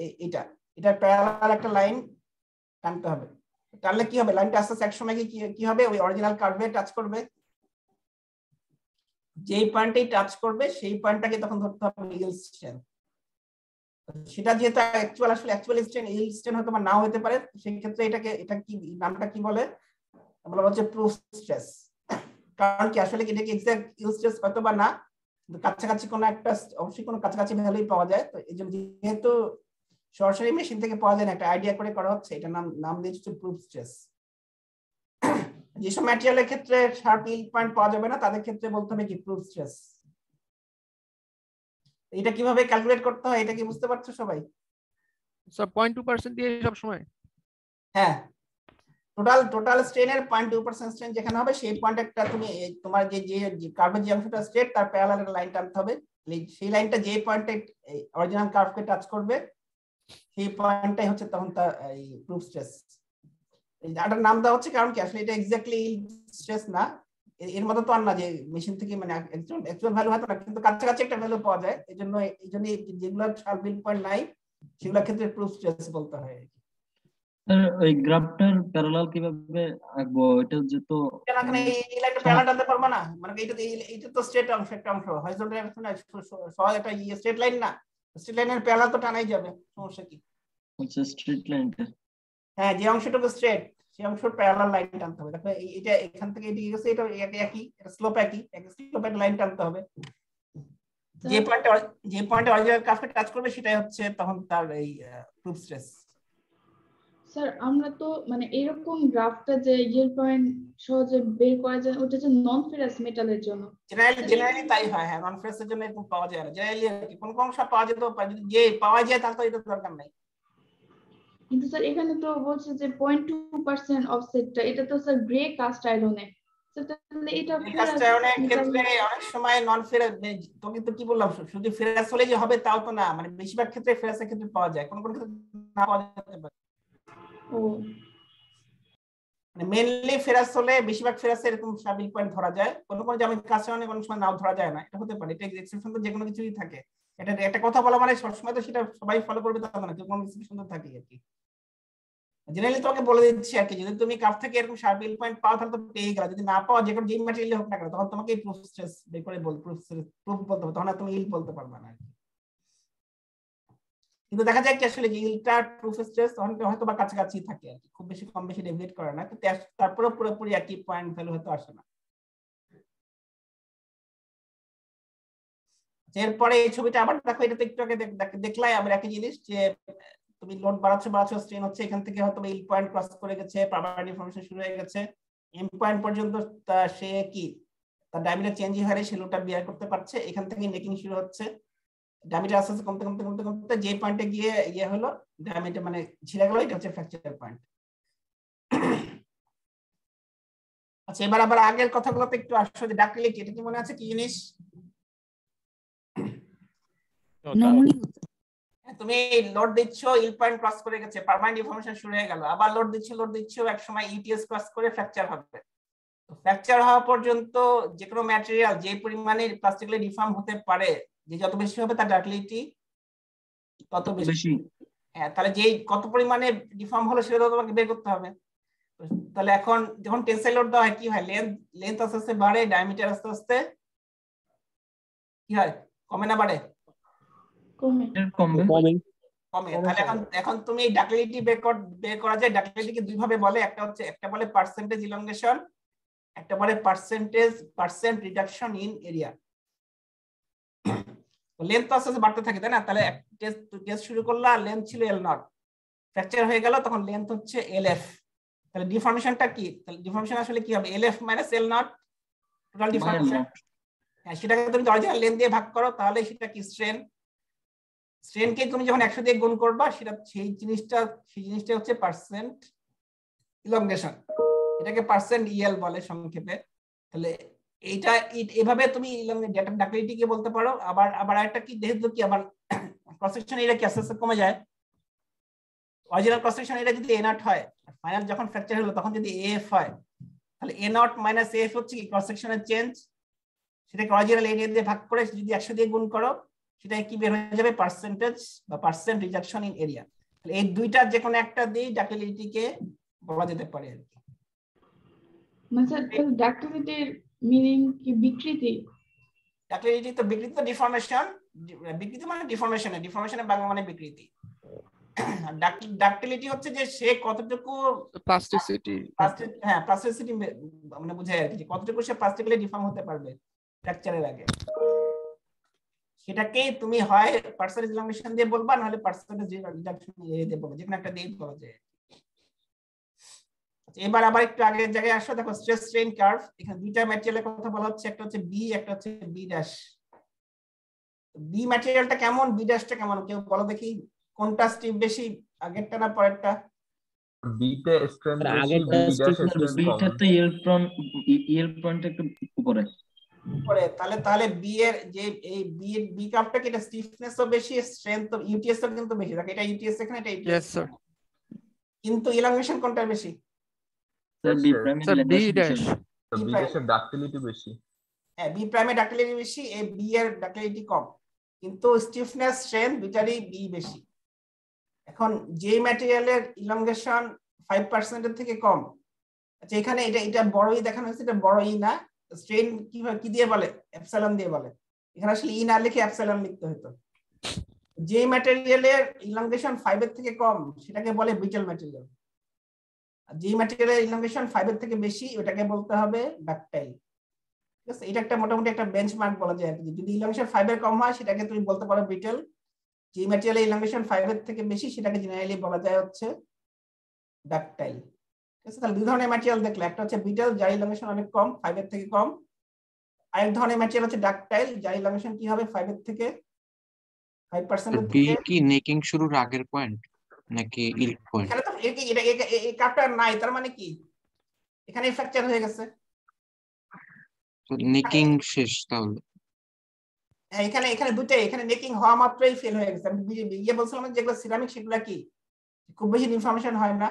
এটা প্যারালাল একটা লাইন টানতে হবে। টানলে কি হবে, লাইনটা আস্তে আস্তে একসময় কি হবে, ওই অরিজিনাল কার্ভে টাচ করবে। যেই পয়েন্টেই টাচ করবে সেই পয়েন্টটাকে তখন ধরতে হবে ইল স্ট্রেন। সেটা যেহেতু অ্যাকচুয়াল স্ট্রেন, ইল স্ট্রেন হয়তো নাও হতে পারে, সেই ক্ষেত্রে এটা কি নামটা কি বলে, বলা হচ্ছে প্রুফ স্ট্রেস। কারণ কি আসলে এটা কি এক্সাক্ট ইল স্ট্রেস হয়তো বা না, কিন্তু কাছাকাছি কোনো একটা অবশ্যই কোনো কাছাকাছি ভ্যালুই পাওয়া যায়। তো এই জন্য যেহেতু সরাসরি মেশিন থেকে পাওয়া যায় না, একটা আইডিয়া করে করা হচ্ছে, এটা নাম দিয়েছে প্রুফ স্ট্রেস। যেসব ম্যাটেরিয়ালের ক্ষেত্রে শার্প ইল পয়েন্ট পাওয়া যাবে না, তাদের ক্ষেত্রে বলতে হবে কি প্রুফ স্ট্রেস। এটা কিভাবে ক্যালকুলেট করতে হয়, এটা কি বুঝতে পারছো সবাই? স্যার 0.2% দিয়ে সব সময়? হ্যাঁ, টোটাল স্ট্রেনের 0.2% স্ট্রেন যেখানে হবে, সেই পয়েন্ট একটা তুমি তোমার যে কার্ভের যে অংশটা স্ট্রেট, তার প্যারালাল একটা লাইন টানতে হবে। সেই লাইনটা যে পয়েন্টে অরিজিনাল কার্ভকে টাচ করবে, সেই পয়েন্টটাই হচ্ছে তখন তার এই প্রুফ স্ট্রেস। এটার নাম দেওয়া হচ্ছে কারণ কি আসলে এটা এক্স্যাক্টলি স্ট্রেস না, এর মতো তো আর না যে মেশিন থেকে মানে অ্যাকচুয়াল ভ্যালু হয়তো না, কিন্তু কাছাকাছি একটা ভ্যালু পাওয়া যায়। এই জন্য যেগুলো শার্প ইল পয়েন্ট নাই, সেগুলোর ক্ষেত্রে প্রুফ স্ট্রেস বলতে হয়। ওই গ্রাফটার প্যারালাল কিভাবে আঁকবো? এটা যে তো এখানে এই লাইনটা প্যারালাল টানতে পারবো না, মানে এইটা তো স্ট্রেট অংশ, একটা অংশ হরিজন্টাল অংশ না, সহজ একটা স্ট্রেট লাইন না, স্ট্রেট লাইনের প্যারালাল তো টানাই যাবে, সমস্যা কি? আচ্ছা স্ট্রেট লাইনটা। হ্যাঁ, যে অংশটুকু স্ট্রেট সেই অংশের প্যারালাল লাইন টানতে হবে। দেখো এটা এখান থেকে এদিকে গেছে, এটা একই, এটা স্লোপ একই স্লোপের লাইন টানতে হবে। যে পয়েন্টে অরিজিনাল গ্রাফে টাচ করবে সেটাই হচ্ছে তখন তার এই প্রুফ স্ট্রেস। স্যার আমরা তো মানে এরকম গ্রাফটা যে ইয়ের পয়েন্ট সহজে বের করা যায়, ওটা যে নন ফেরাস মেটালের জন্য জেনারেলি তাই হয়। হ্যাঁ, নন ফেরাসের জন্য এরকম পাওয়া যায় না জেনারেলি, কোন কোন অংশ পাওয়া যেত পারে, যদি যে পাওয়া যায় তাহলে তো এটা দরকার নাই। কিন্তু স্যার এখানে তো বলছে যে 0.2% অফসেটটা, এটা তো স্যার গ্রে কাস্ট আয়রনে, তাহলে এটা কাস্ট আয়রনের ক্ষেত্রে অনেক সময় নন ফেরাস, তো কিন্তু কি বললাম শুধু ফেরাস হলে যে হবে তাও তো না, মানে বেশিরভাগ ক্ষেত্রে ফেরাসের ক্ষেত্রে পাওয়া যায়, কোন কোন ক্ষেত্রে না পাওয়া যেতে পারে। ও মানে মেইনলি ফেরাস হলে বেশিরভাগ ফেরাসে এরকম স্টাবিল পয়েন্ট ধরা যায়, কোন কোন যেমন কাস্ট আয়রনে অনেক সময় নাও ধরা যায় না, এটা হতে পারে, এটা এক্সেপশন তো যে কোনো কিছুই থাকে। এটা একটা কথা বলা মানে সবসময় তো সেটা সবাই ফলো করবে তা না, কোনো এক্সেপশন তো থাকে আর কি। জেনারেলি তোমাকে বলে দিচ্ছি আর কি, যদি তুমি কাপ থেকে এরকম শার্পিল পয়েন্ট পাও তাহলে তো পেয়ে গেলে, যদি না পাও যে কোনো যেই ম্যাটেরিয়াল হোক না কেন তখন তোমাকে প্রুফ স্ট্রেস বের করে প্রুফ বলতে হবে, তখন আর তুমি ইল বলতে পারবে না। কিন্তু দেখা যায় কি আসলে যে ইলটা প্রুফ স্ট্রেস তখন হয়তো বা কাছাকাছি থাকে আর কি, খুব বেশি কম বেশি ডেভিয়েট করে না, কিন্তু তারপরে পুরোপুরি একই পয়েন্ট ভ্যালু হয়তো আসে না। এরপরে এই ছবিটা আবার দেখো, এটা তো একটু আগে দেখলাই আবার একই জিনিস, যে তুমি লোড বাড়াচ্ছ স্ট্রেন হচ্ছে, এখান থেকে হয়তো ইল পয়েন্ট ক্রস করে গেছে, পারমানেন্ট ডিফর্মেশন শুরু হয়ে গেছে, এম পয়েন্ট পর্যন্ত সে কি তার ডায়ামিটার চেঞ্জ হয়ে সে লোডটা বিয়ার করতে পারছে, এখান থেকে নেকিং শুরু হচ্ছে, ডায়ামিটার আস্তে আস্তে কমতে কমতে কমতে কমতে যে পয়েন্টে গিয়ে ইয়ে হলো ডায়ামিটার মানে ছিঁড়ে গেল, এটা হচ্ছে ফ্র্যাকচার পয়েন্ট। আচ্ছা, এবার আবার আগের কথাগুলোতে একটু আসো, যে ডাক্টিলিটি এটা কি মনে আছে কি জিনিস? তুমি লোড দিচ্ছ, ইল পয়েন্ট ক্রস করে গেছে, পার্মানেন্ট ডিফর্মেশন শুরু হয়ে গেল, আবার লোড দিচ্ছ এক সময় ইটিএস ক্রস করে ফ্র্যাকচার হবে। তো ফ্র্যাকচার হওয়া পর্যন্ত যে কোনো ম্যাটেরিয়াল যে পরিমাণে প্লাস্টিকলি ডিফর্ম হতে পারে, যে যত বেশি হবে তার ডাক্টিলিটি তত বেশি। হ্যাঁ, তাহলে যেই কত পরিমাণে ডিফর্ম হলো সেটা তোমাকে বের করতে হবে। তাহলে এখন যখন টেনসাইল লোড দেওয়া হয় কি হয়, লেন্থ আস্তে আস্তে বাড়ে, ডায়ামিটার আস্তে আস্তে কি হয়, কমে না বাড়ে? কমে। তাহলে এখন তুমি ডাক্টিলিটি বের করা যায়, ডাক্টিলিটিকে দুই ভাবে বলে, একটা বলে পার্সেন্টেজ ইলংগেশন, একটা বলে percent reduction in area. Length আস্তে আস্তে বাড়তে থাকে তাই না, তাহলে টেস্ট শুরু করলা, লেন্থ ছিল L0, ফ্র্যাকচার হয়ে গেল, তখন লেন্থ হচ্ছে LF, তাহলে ডিফর্মেশনটা কি, তাহলে ডিফর্মেশন আসলে কি হবে, LF minus L0 total deformation. হ্যাঁ, সেটাকে তুমি অরিজিনাল লেন্থ দিয়ে ভাগ করো, তাহলে সেটা কি স্ট্রেনকে তুমি যখন 100 দিয়ে গুণ করবা সেটা সেই জিনিসটা হচ্ছে পার্সেন্ট ইলংগেশন, এটাকে পার্সেন্ট ইএল বলে সংক্ষেপে। তাহলে এইটা এভাবে তুমি ডাক্টিলিটিকে বলতে পারো। আবার একটা কি, যেহেতু কি আবার ক্রস সেকশন এরিয়া কি আস্তে আস্তে কমে যায়, অরিজিনাল ক্রস সেকশন এরিয়া যদি A0 হয়, ফাইনাল যখন ফ্র্যাকচার হলো তখন যদি AF হয়, তাহলে A0 মাইনাস AF হচ্ছে কি ক্রস সেকশনের চেঞ্জ, সেটাকে অরিজিনাল এরিয়া দিয়ে ভাগ করে যদি 100 দিয়ে গুণ করো সেটা কি বের হয়ে যাবে, পার্সেন্টেজ বা পার্সেন্ট রিডাকশন ইন এরিয়া। তাহলে এই দুইটার যে কোনো একটা দিয়ে ডাক্টিলিটিকে বলা যেতে পারে আর কি। মানে ডাক্টিলিটির মিনিং কি বিকৃতি? ডাক্টিলিটি তো বিকৃতি, তো ডিফর্মেশন, বিকৃতি মানে ডিফর্মেশনের বাংলা মানে বিকৃতি। ডাক্টিলিটি হচ্ছে যে সে কতটুকু প্লাস্টিসিটি, হ্যাঁ প্লাস্টিসিটি মানে বোঝায় আর কি, কতটুকু সে প্লাস্টিক্যালি ডিফর্ম হতে পারবে ফ্র্যাকচারের আগে, সেটাকে তুমি হয় পার্সেন্টেজ ইলংগেশন দিয়ে বলবা, নাহলে পার্সেন্টেজ রিডাকশন দিয়ে বলবা, যেকোনো একটা দিয়ে বলা যায়। এবার আবার একটু আগের জায়গায় আসো, দেখো স্ট্রেস স্ট্রেইন কার্ভ, এখানে দুইটা ম্যাটেরিয়ালের কথা বলা হচ্ছে, একটা হচ্ছে বি, একটা হচ্ছে বি ড্যাশ। বি ম্যাটেরিয়ালটা কেমন, বি ড্যাশটা কেমন, কেউ বলো দেখি, কোনটা স্টিফ বেশি, আগেরটা না পরেরটা? বিতে স্ট্রেন বেশি, বি ড্যাশ স্ট্রেন কম। বিটা তো ইএল পয়েন্ট একটু উপরে। তাহলে বি এর যে এই বি কার্ভটা কি, এটা স্টিফনেসও বেশি, স্ট্রেংথ তো ইউটিএসও কিন্তু বেশি, দেখো এটা ইউটিএস এখানে, এটা ইউটিএস, কিন্তু ইলাংগেশন কোনটা বেশি? Sir B prime B dash, B ড্যাশের ডাক্টিলিটি বেশি। হ্যাঁ, বি প্রাইমের ডাক্টিলিটি বেশি, এই বি এর ডাক্টিলিটি কম, কিন্তু স্টিফনেস স্ট্রেংথ দুটারই বি বেশি। এখন যে ম্যাটেরিয়ালের ইলংগেশন 5% এর থেকে কম, আচ্ছা এখানে এটা বড়ই দেখানো হয়েছে, এটা বড়ই না, স্ট্রেন কি দিয়ে বলে, এপসাইলন দিয়ে বলে, এখানে আসলে ই না লিখে এপসাইলন লিখতে হতো। যে ম্যাটেরিয়ালের ইলংগেশন 5 এর থেকে কম সেটাকে বলে ব্রিটল ম্যাটেরিয়াল, আর যে ম্যাটেরিয়ালের ইলংগেশন 5 এর থেকে বেশি ওটাকে বলতে হবে ডাকটাইল। ঠিক আছে, এটা একটা মোটামুটি একটা বেঞ্চমার্ক বলা যায় আর কি। যদি ইলংগেশন 5 এর কম হয় সেটাকে তুমি বলতে পারো ব্রিটল, যে ম্যাটেরিয়ালের ইলংগেশন 5 এর থেকে বেশি সেটাকে জেনারেলি বলা যায় হচ্ছে ডাকটাইল। ঠিক আছে, তাহলে দুই ধরনের ম্যাটেরিয়াল দেখলে, একটা হচ্ছে ব্রিটল যার ইলংগেশন অনেক কম, 5 এর থেকে কম, আরেক ধরনের ম্যাটেরিয়াল হচ্ছে ডাকটাইল যার ইলংগেশন কি হবে 5 এর থেকে 5% এর বি থেকে। কি নেকিং শুরুর আগের পয়েন্ট নাকি ইল্ড পয়েন্ট? এখানে তো এই কাপটা নাই, তার মানে কি এখানে ফ্র্যাকচার হয়ে গেছে, নেকিং শেষ তাহলে। এখানে দুটাই, এখানে নেকিং হওয়া মাত্রই ফেল হয়ে গেছে। আমি বলছিলাম যেগুলো সিরামিক সেগুলো কি খুব বেশি ইনফরমেশন হয় না,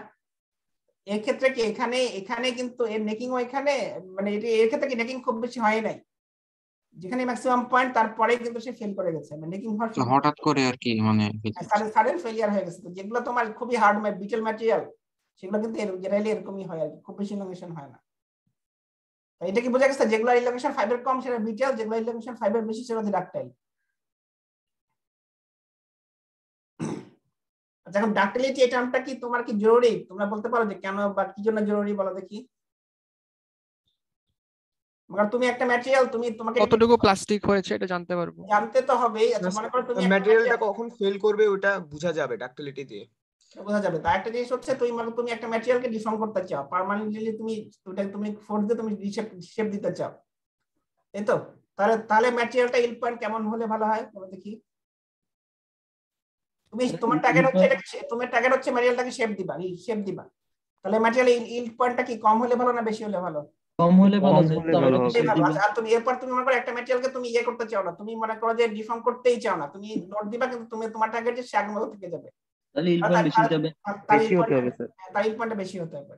এর ক্ষেত্রে কি এখানে কিন্তু এর নেকিং ও এখানে মানে এর ক্ষেত্রে কি নেকিং খুব বেশি হয় নাই, যেখানে ম্যাক্সিমাম পয়েন্ট তারপরেই কিন্তু সে ফেল করে গেছে, মানে নেকিং হঠাৎ করে আর কি, মানে সাডেন ফেলিয়ার হয়ে গেছে। তো যেগুলো তোমার খুবই হার্ড ব্রিটল ম্যাটেরিয়াল সেগুলো কিন্তু জেনারেলি এরকমই হয় আর কি, খুব বেশি ইলংগেশন হয় না। এটা কি বোঝা গেছে, যেগুলো ইলংগেশন 5 এর কম সেটা ব্রিটল, যেগুলো ইলংগেশন 5 এর বেশি সেটা হচ্ছে ডাকটাইল। আচ্ছা, এখন ডাকটাইলিটি এই টার্মটা কি তোমার কি জরুরি, তোমরা বলতে পারো যে কেন বা কি জন্য জরুরি বলো দেখি। মানে তুমি একটা ম্যাটেরিয়াল তোমাকে কতটুকু প্লাস্টিক হয়েছে এটা জানতে পারবো, জানতে তো হবে। আচ্ছা মনে করো তুমি ম্যাটেরিয়ালটা কখন ফেল করবে ওটা বোঝা যাবে ডাকটিলিটি দিয়ে, বোঝা যাবে। তার একটা জিনিস হচ্ছে তুমি একটা ম্যাটেরিয়ালকে ডিফর্ম করতে চাও পার্মানেন্টলি, তুমি ফোর্স দিয়ে তুমি শেপ দিতে চাও, তাই তো? তাহলে ম্যাটেরিয়ালটা ইল্ড পয়েন্ট কেমন হলে ভালো হয় বলো দেখি। তোমার টার্গেট হচ্ছে ম্যাটেরিয়ালটাকে শেপ দিবা, তাহলে ম্যাটেরিয়াল ইল্ড পয়েন্টটা কি কম হলে ভালো না বেশি হলে ভালো? কম হলে ভালো হবে। আর তুমি এরপর তুমি মনে করো একটা ম্যাটেরিয়ালকে তুমি করতে চাও না, তুমি মনে করো যে ডিফর্ম করতেই চাও না, তুমি লোড দিবা কিন্তু তোমার টার্গেট যে আগের মতো থেকে যাবে, তাহলে ইল্ড পয়েন্ট বেশি যাবে, বেশি হতে হবে স্যার, তার ইল্ড পয়েন্টটা বেশি হতে হবে।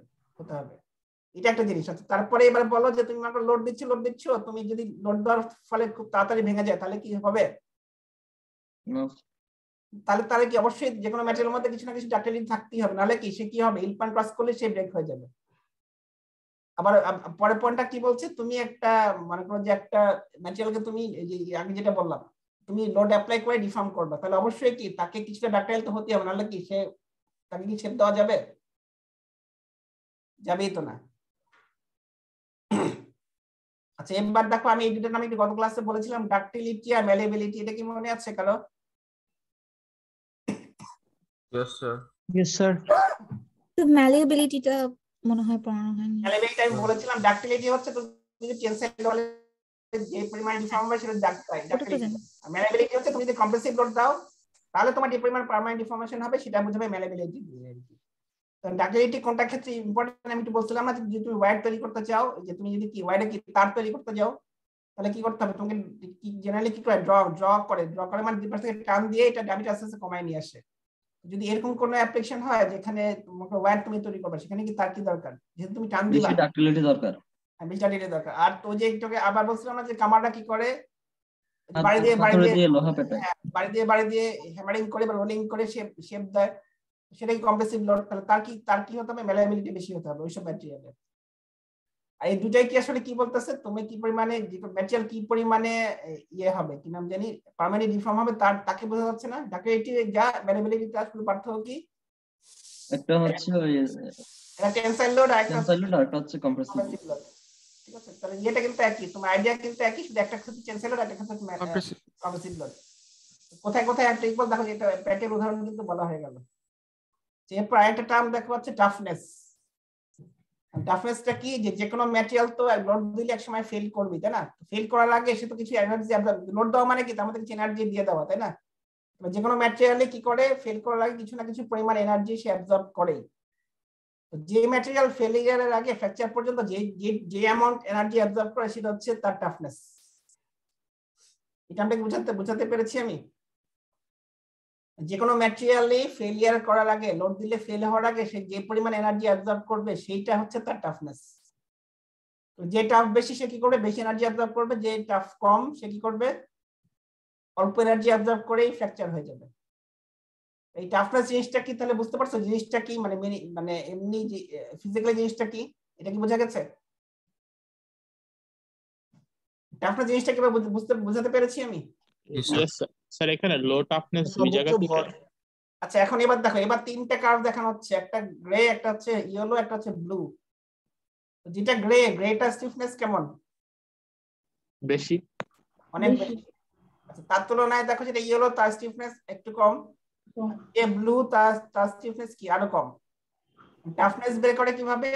এটা একটা জিনিস আছে। তারপরে এবার বলো যে তুমি মনে করো লোড দিচ্ছ, তুমি যদি লোড দেওয়ার ফলে খুব তাড়াতাড়ি ভেঙে যায় তাহলে কি হবে? তাহলে কি অবশ্যই যে কোনো ম্যাটেরিয়ালের মধ্যে কিছু না কিছু ডাক্টিলিটি থাকতেই হবে, নাহলে কি সে কি হবে, ইল্ড পয়েন্ট ক্রস করলে সে ব্রেক হয়ে যাবে। আবার পরের পয়েন্টটা কি বলছে, তুমি একটা মনে করো যে একটা ম্যাটেরিয়ালকে তুমি আমি যেটা বললাম তুমি লোড অ্যাপ্লাই করে ডিফর্ম করবে, তাহলে অবশ্যই কি তাকে কিছুটা ডাক্টাইল তো হতে হবে, নাহলে কি তাকে কি শেপ দেওয়া যাবে? যাবেই তো না। আচ্ছা এবার দেখো, আমি এই দুটোর নাম একটু গত ক্লাসে বলেছিলাম, ডাক্টিলিটি আর ম্যালেবিলিটি, এটা কি মনে আছে কারো? Yes sir. Yes sir. তো ম্যালিয়েবিলিটিটা মনে হয় পড়ানো হয়নি। ম্যালেবিলিটি আমি বলেছিলাম, ডাক্টিলিটি হচ্ছে তো যদি টেনসাইল লোডে যে পরিমাণ ডিফর্ম হবে সেটা ডাক্টিলিটি, আর ম্যালেবিলিটি হচ্ছে তুমি যদি কম্প্রেসিভ লোড দাও তাহলে তোমার যে পরিমাণ পার্মানেন্ট ডিফর্মেশন হবে সেটা বোঝাবে ম্যালেবিলিটি দিয়ে আর কি। তো ডাক্টিলিটি কোনটা ক্ষেত্রে ইম্পর্টেন্ট আমি একটু বলছিলাম না, যদি তুমি ওয়্যার তৈরি করতে চাও, যে তুমি যদি কি ওয়্যারে কি তার তৈরি করতে যাও তাহলে কি করতে হবে, তোমাকে কি জেনারেলি কি করে ড্র করে মানে দুই পাশ থেকে টান দিয়ে এটা ডায়ামিটার আস্তে আস্তে কমায় নিয়ে আসে। যদি এরকম কোনো অ্যাপ্লিকেশন হয় যেখানে ওয়্যার তুমি তৈরি করবে সেখানে কি তার কি দরকার, যেহেতু তুমি টান দিবা, বেশি ডাক্টিলিটি দরকার, বেশি ডাক্টিলিটি দরকার। আর তো যে একটুকে আবার বলছিলাম না যে কামারটা কি করে বাড়ি দিয়ে লোহা পেটায়, বাড়ি দিয়ে হ্যামারিং করে বা রোলিং করে শেপ দেয়, সেটা কি কম্প্রেসিভ লোড, তাহলে তার কি হতে হবে, ম্যালিয়েবিলিটি বেশি হতে হবে ওইসব ম্যাটেরিয়ালের। আর এই দুটাই কি আসলে কি বলতেছে, তুমি কি পরিমাণে ম্যাটেরিয়াল কি পরিমাণে হবে কি নাম জানি পার্মানেন্ট ডিফর্ম হবে তাকে বোঝা যাচ্ছে না। ডাক্টিলিটি যা ম্যালিয়েবিলিটি তার শুধু পার্থক্য কি, একটা হচ্ছে ওই এটা টেনসাইল লোড আর একটা হচ্ছে কম্প্রেসিভ লোড। ঠিক আছে, তাহলে এটা কিন্তু একই, তোমার আইডিয়া কিন্তু একই, শুধু একটা ক্ষেত্রে টেনসাইল লোড একটা ক্ষেত্রে কম্প্রেসিভ লোড। কোথায় একটা ইকুয়াল দেখো, এটা প্যাকের উদাহরণ কিন্তু বলা হয়ে গেল। এরপর আরেকটা টার্ম দেখো হচ্ছে টাফনেস। টাফনেসটা কি, যে কোনো ম্যাটেরিয়াল তো লোড দিলে এক সময় ফেল করবে, তাই না? ফেল করার আগে সে তো কিছু এনার্জি লোড দেওয়া মানে কি তার মধ্যে কিছু এনার্জি দিয়ে দেওয়া, তাই না? যে কোনো ম্যাটেরিয়ালে কি করে, ফেল করার আগে কিছু না কিছু পরিমাণ এনার্জি সে অ্যাবজর্ব করে। যে ম্যাটেরিয়াল ফেলিয়ারের আগে ফ্র্যাকচার পর্যন্ত যে অ্যামাউন্ট এনার্জি অ্যাবজর্ব করে সেটা হচ্ছে তার টাফনেস। এটা আমরা বুঝাতে পেরেছি আমি? যে কোনো ম্যাটেরিয়ালে ফেলিয়ার করার আগে লোড দিলে ফেল হওয়ার আগে সে যে পরিমাণ এনার্জি অ্যাবজর্ব করবে সেইটা হচ্ছে তার টাফনেস। তো যে টাফ বেশি সে কি করবে, বেশি এনার্জি অ্যাবজর্ব করবে, যে টাফ কম সে কি করবে, অল্প এনার্জি অ্যাবজর্ব করেই ফ্র্যাকচার হয়ে যাবে। এই টাফনেস জিনিসটা কি তাহলে বুঝতে পারছো জিনিসটা কি মানে মানে এমনি ফিজিক্যালি জিনিসটা কি এটা কি বোঝা গেছে টাফনেস জিনিসটা কিভাবে বুঝাতে পেরেছি আমি ইয়েস স্যার এখানে লো টাফনেস দুই জায়গা থেকে আচ্ছা এখন এবার দেখো এবার তিনটা কার্ভ দেখানো হচ্ছে একটা গ্রে একটা হচ্ছে ইয়েলো একটা হচ্ছে ব্লু যেটা গ্রেটা স্টিফনেস কেমন বেশি অনেক বেশি আচ্ছা তার তুলনায় দেখো যেটা ইয়েলো তার স্টিফনেস একটু কম যে ব্লু তার স্টিফনেস কি আরো কম টাফনেস বের করে কিভাবে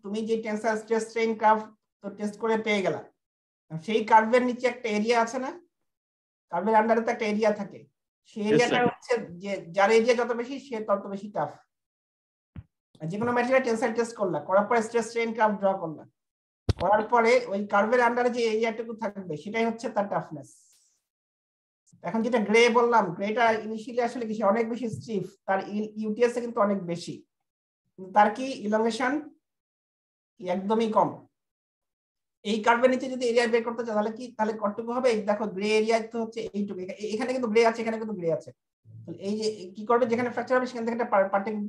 তুমি যে টেনসাইল স্ট্রেস স্ট্রেইন কার্ভ তো টেস্ট করে পেয়ে গেলা সেই কার্ভের নিচে একটা এরিয়া আছে না কার্ভের আন্ডারে তো একটা এরিয়া থাকে সেই এরিয়াটা হচ্ছে যে যার এরিয়া যত বেশি সে তত বেশি টাফ যে কোনো ম্যাটেরিয়াল টেনসাইল টেস্ট করলা করার পরে স্ট্রেস স্ট্রেইন কার্ভ ড্র করলা করার পরে ওই কার্ভের আন্ডারে যে এরিয়াটুকু থাকবে সেটাই হচ্ছে তার টাফনেস এখন যেটা গ্রে বললাম গ্রেটা ইনিশিয়ালি আসলে কি অনেক বেশি স্টিফ তার ইউটিএস এ কিন্তু অনেক বেশি তার কি ইলংগেশন একদমই কম এই কার্ভের নিচে যদি এরিয়া বের করতে চাও তাহলে কতটুকু হবে দেখো গ্রে এরিয়া তো হচ্ছে এইটুকু এখানে কিন্তু গ্রে আছে এখানে কিন্তু গ্রে আছে এই যে কি করবে যেখানে ফ্র্যাকচার হবে সেখান থেকে একটা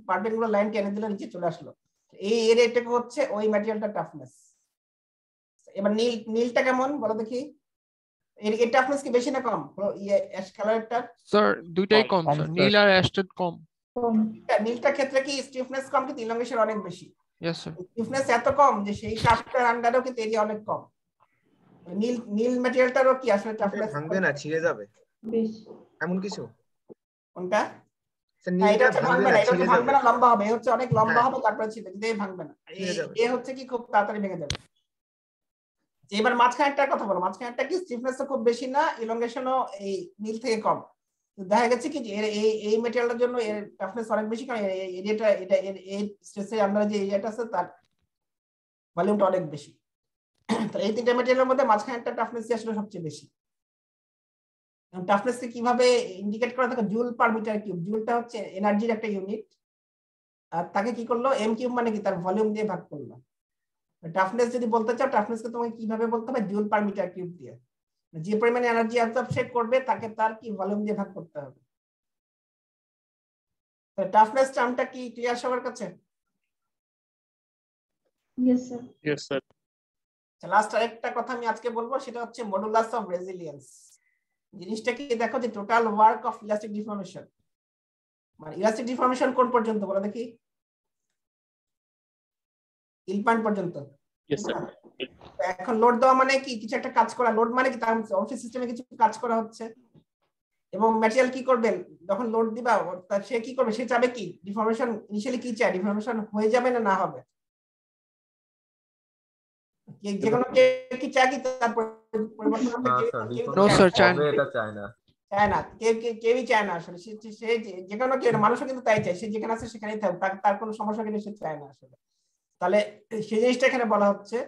পার্টিকুলার লাইন টেনে দিলে নিচে চলে আসলো এই এরিয়াটাকে হচ্ছে ওই ম্যাটেরিয়ালটা টাফনেস এবার নীলটা কেমন বলো দেখি এর টাফনেস কি বেশি না কম অ্যাশ কালারটা স্যার দুইটাই কম স্যার নীল আর অ্যাশটা কম নীলটার ক্ষেত্রে কি স্টিফনেস কম কিন্তু ইলংগেশন অনেক বেশি ইয়েস স্যার স্টিফনেস এত কম যে সেই কার্ভটার আন্ডারেও কিন্তু এরিয়া অনেক কম নীল ম্যাটেরিয়ালটারও কি আসলে টাফনেস ভাঙবে না ছিঁড়ে যাবে এমন কিছু কোনটা নীলটা ভাঙবে না ছিঁড়ে ভাঙবে যাবে না লম্বা হবে হচ্ছে অনেক লম্বা হবে তারপরে ছিঁড়ে কিন্তু ভাঙবে না এই হচ্ছে কি খুব তাড়াতাড়ি ভেঙে যাবে এবার মাঝখানেরটার কথা বলো মাঝখানেরটা কি স্টিফনেস তো খুব বেশি না ইলংগেশনও এই নীল থেকে কম দেখা গেছে কি যে এই ম্যাটেরিয়ালটার জন্য এর টাফনেস অনেক বেশি কারণ এরিয়াটা এটা এই স্ট্রেসের আন্ডারে যে এরিয়াটা আছে তার ভলিউমটা অনেক বেশি তো এই তিনটা ম্যাটেরিয়ালের মধ্যে মাঝখানেরটা টাফনেস আসলে সবচেয়ে বেশি টাফনেস কিভাবে ইন্ডিকেট করা থাকে জুল পার মিটার কিউব জুলটা হচ্ছে এনার্জির একটা ইউনিট আর তাকে কি করলো এম কিউব মানে কি তার ভলিউম দিয়ে ভাগ করলো টাফনেস যদি বলতে চাও টাফনেসকে তোমাকে কিভাবে বলতে হবে জুল পার মিটার কিউব দিয়ে যে পরিমাণে এনার্জি অ্যাবজর্ব করবে তাকে তার কি ভলিউম দিয়ে ভাগ করতে হবে তো টাফনেস টার্মটা কি ক্লিয়ার সবার কাছে yes sir yes sir last আরেকটা কথা আমি আজকে বলবো সেটা হচ্ছে মডুলাস অফ রেজিলিয়েন্স জিনিসটা কি দেখো যে total work of elastic deformation মানে ইলাস্টিক ডিফর্মেশন কোন পর্যন্ত বলো দেখি ইল পয়েন্ট পর্যন্ত ইয়েস স্যার এখন লোড দেওয়া মানে কি কিছু একটা কাজ করা লোড মানে কি তার অফিস সিস্টেমে কিছু কাজ করা হচ্ছে এবং ম্যাটেরিয়াল কি করবে যখন লোড দিবা সে কি করবে সে চাবে কি ডিফর্মেশন ইনিশিয়ালি কি চায় ডিফর্মেশন হয়ে যাবে না হবে যে কোনো কি চায় কি তার পরিবর্তন হবে নো স্যার চায় না কেউই চায় না আসলে সে যে কোনো মানুষও কিন্তু তাই চায় সে যেখানে আছে সেখানেই থাকবে তার কোনো সমস্যা কিন্তু সে চায় না আসলে তাহলে সেই জিনিসটা এখানে বলা হচ্ছে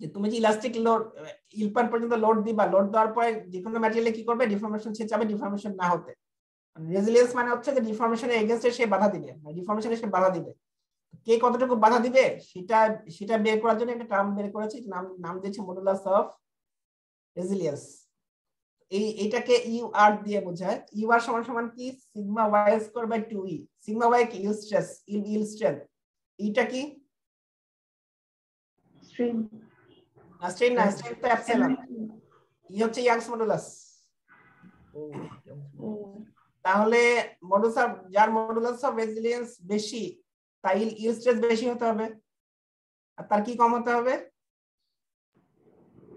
যে তুমি যে ইলাস্টিক লোড ইলপান পর্যন্ত লোড দিবা লোড দেওয়ার পরে যে কোনো ম্যাটেরিয়ালে কি করবে ডিফর্মেশন সে চাবে ডিফর্মেশন না হতে রেজিলিয়েন্স মানে হচ্ছে যে ডিফর্মেশনের এগেইনস্টে সে বাধা দিবে ডিফর্মেশনে সে বাধা দিবে কে কতটুকু বাধা দিবে সেটা বের করার জন্য একটা টার্ম বের করেছে নাম দিয়েছে মডুলাস অফ রেজিলিয়েন্স এইটাকে ইউ আর দিয়ে বোঝায় ইউ আর সমান সমান কি sigma Y square by 2e sigma Y কি ইল স্ট্রেস ইল স্ট্রেন্থ এইটা কি স্ট্রেন স্ট্রেন না স্ট্রেন তো এপসিলন ই হচ্ছে ইয়াংস মডুলাস তাহলে যার মডুলাস অফ রেজিলিয়েন্স বেশি তাই ইল স্ট্রেস বেশি হতে হবে আর তার কি কম হতে হবে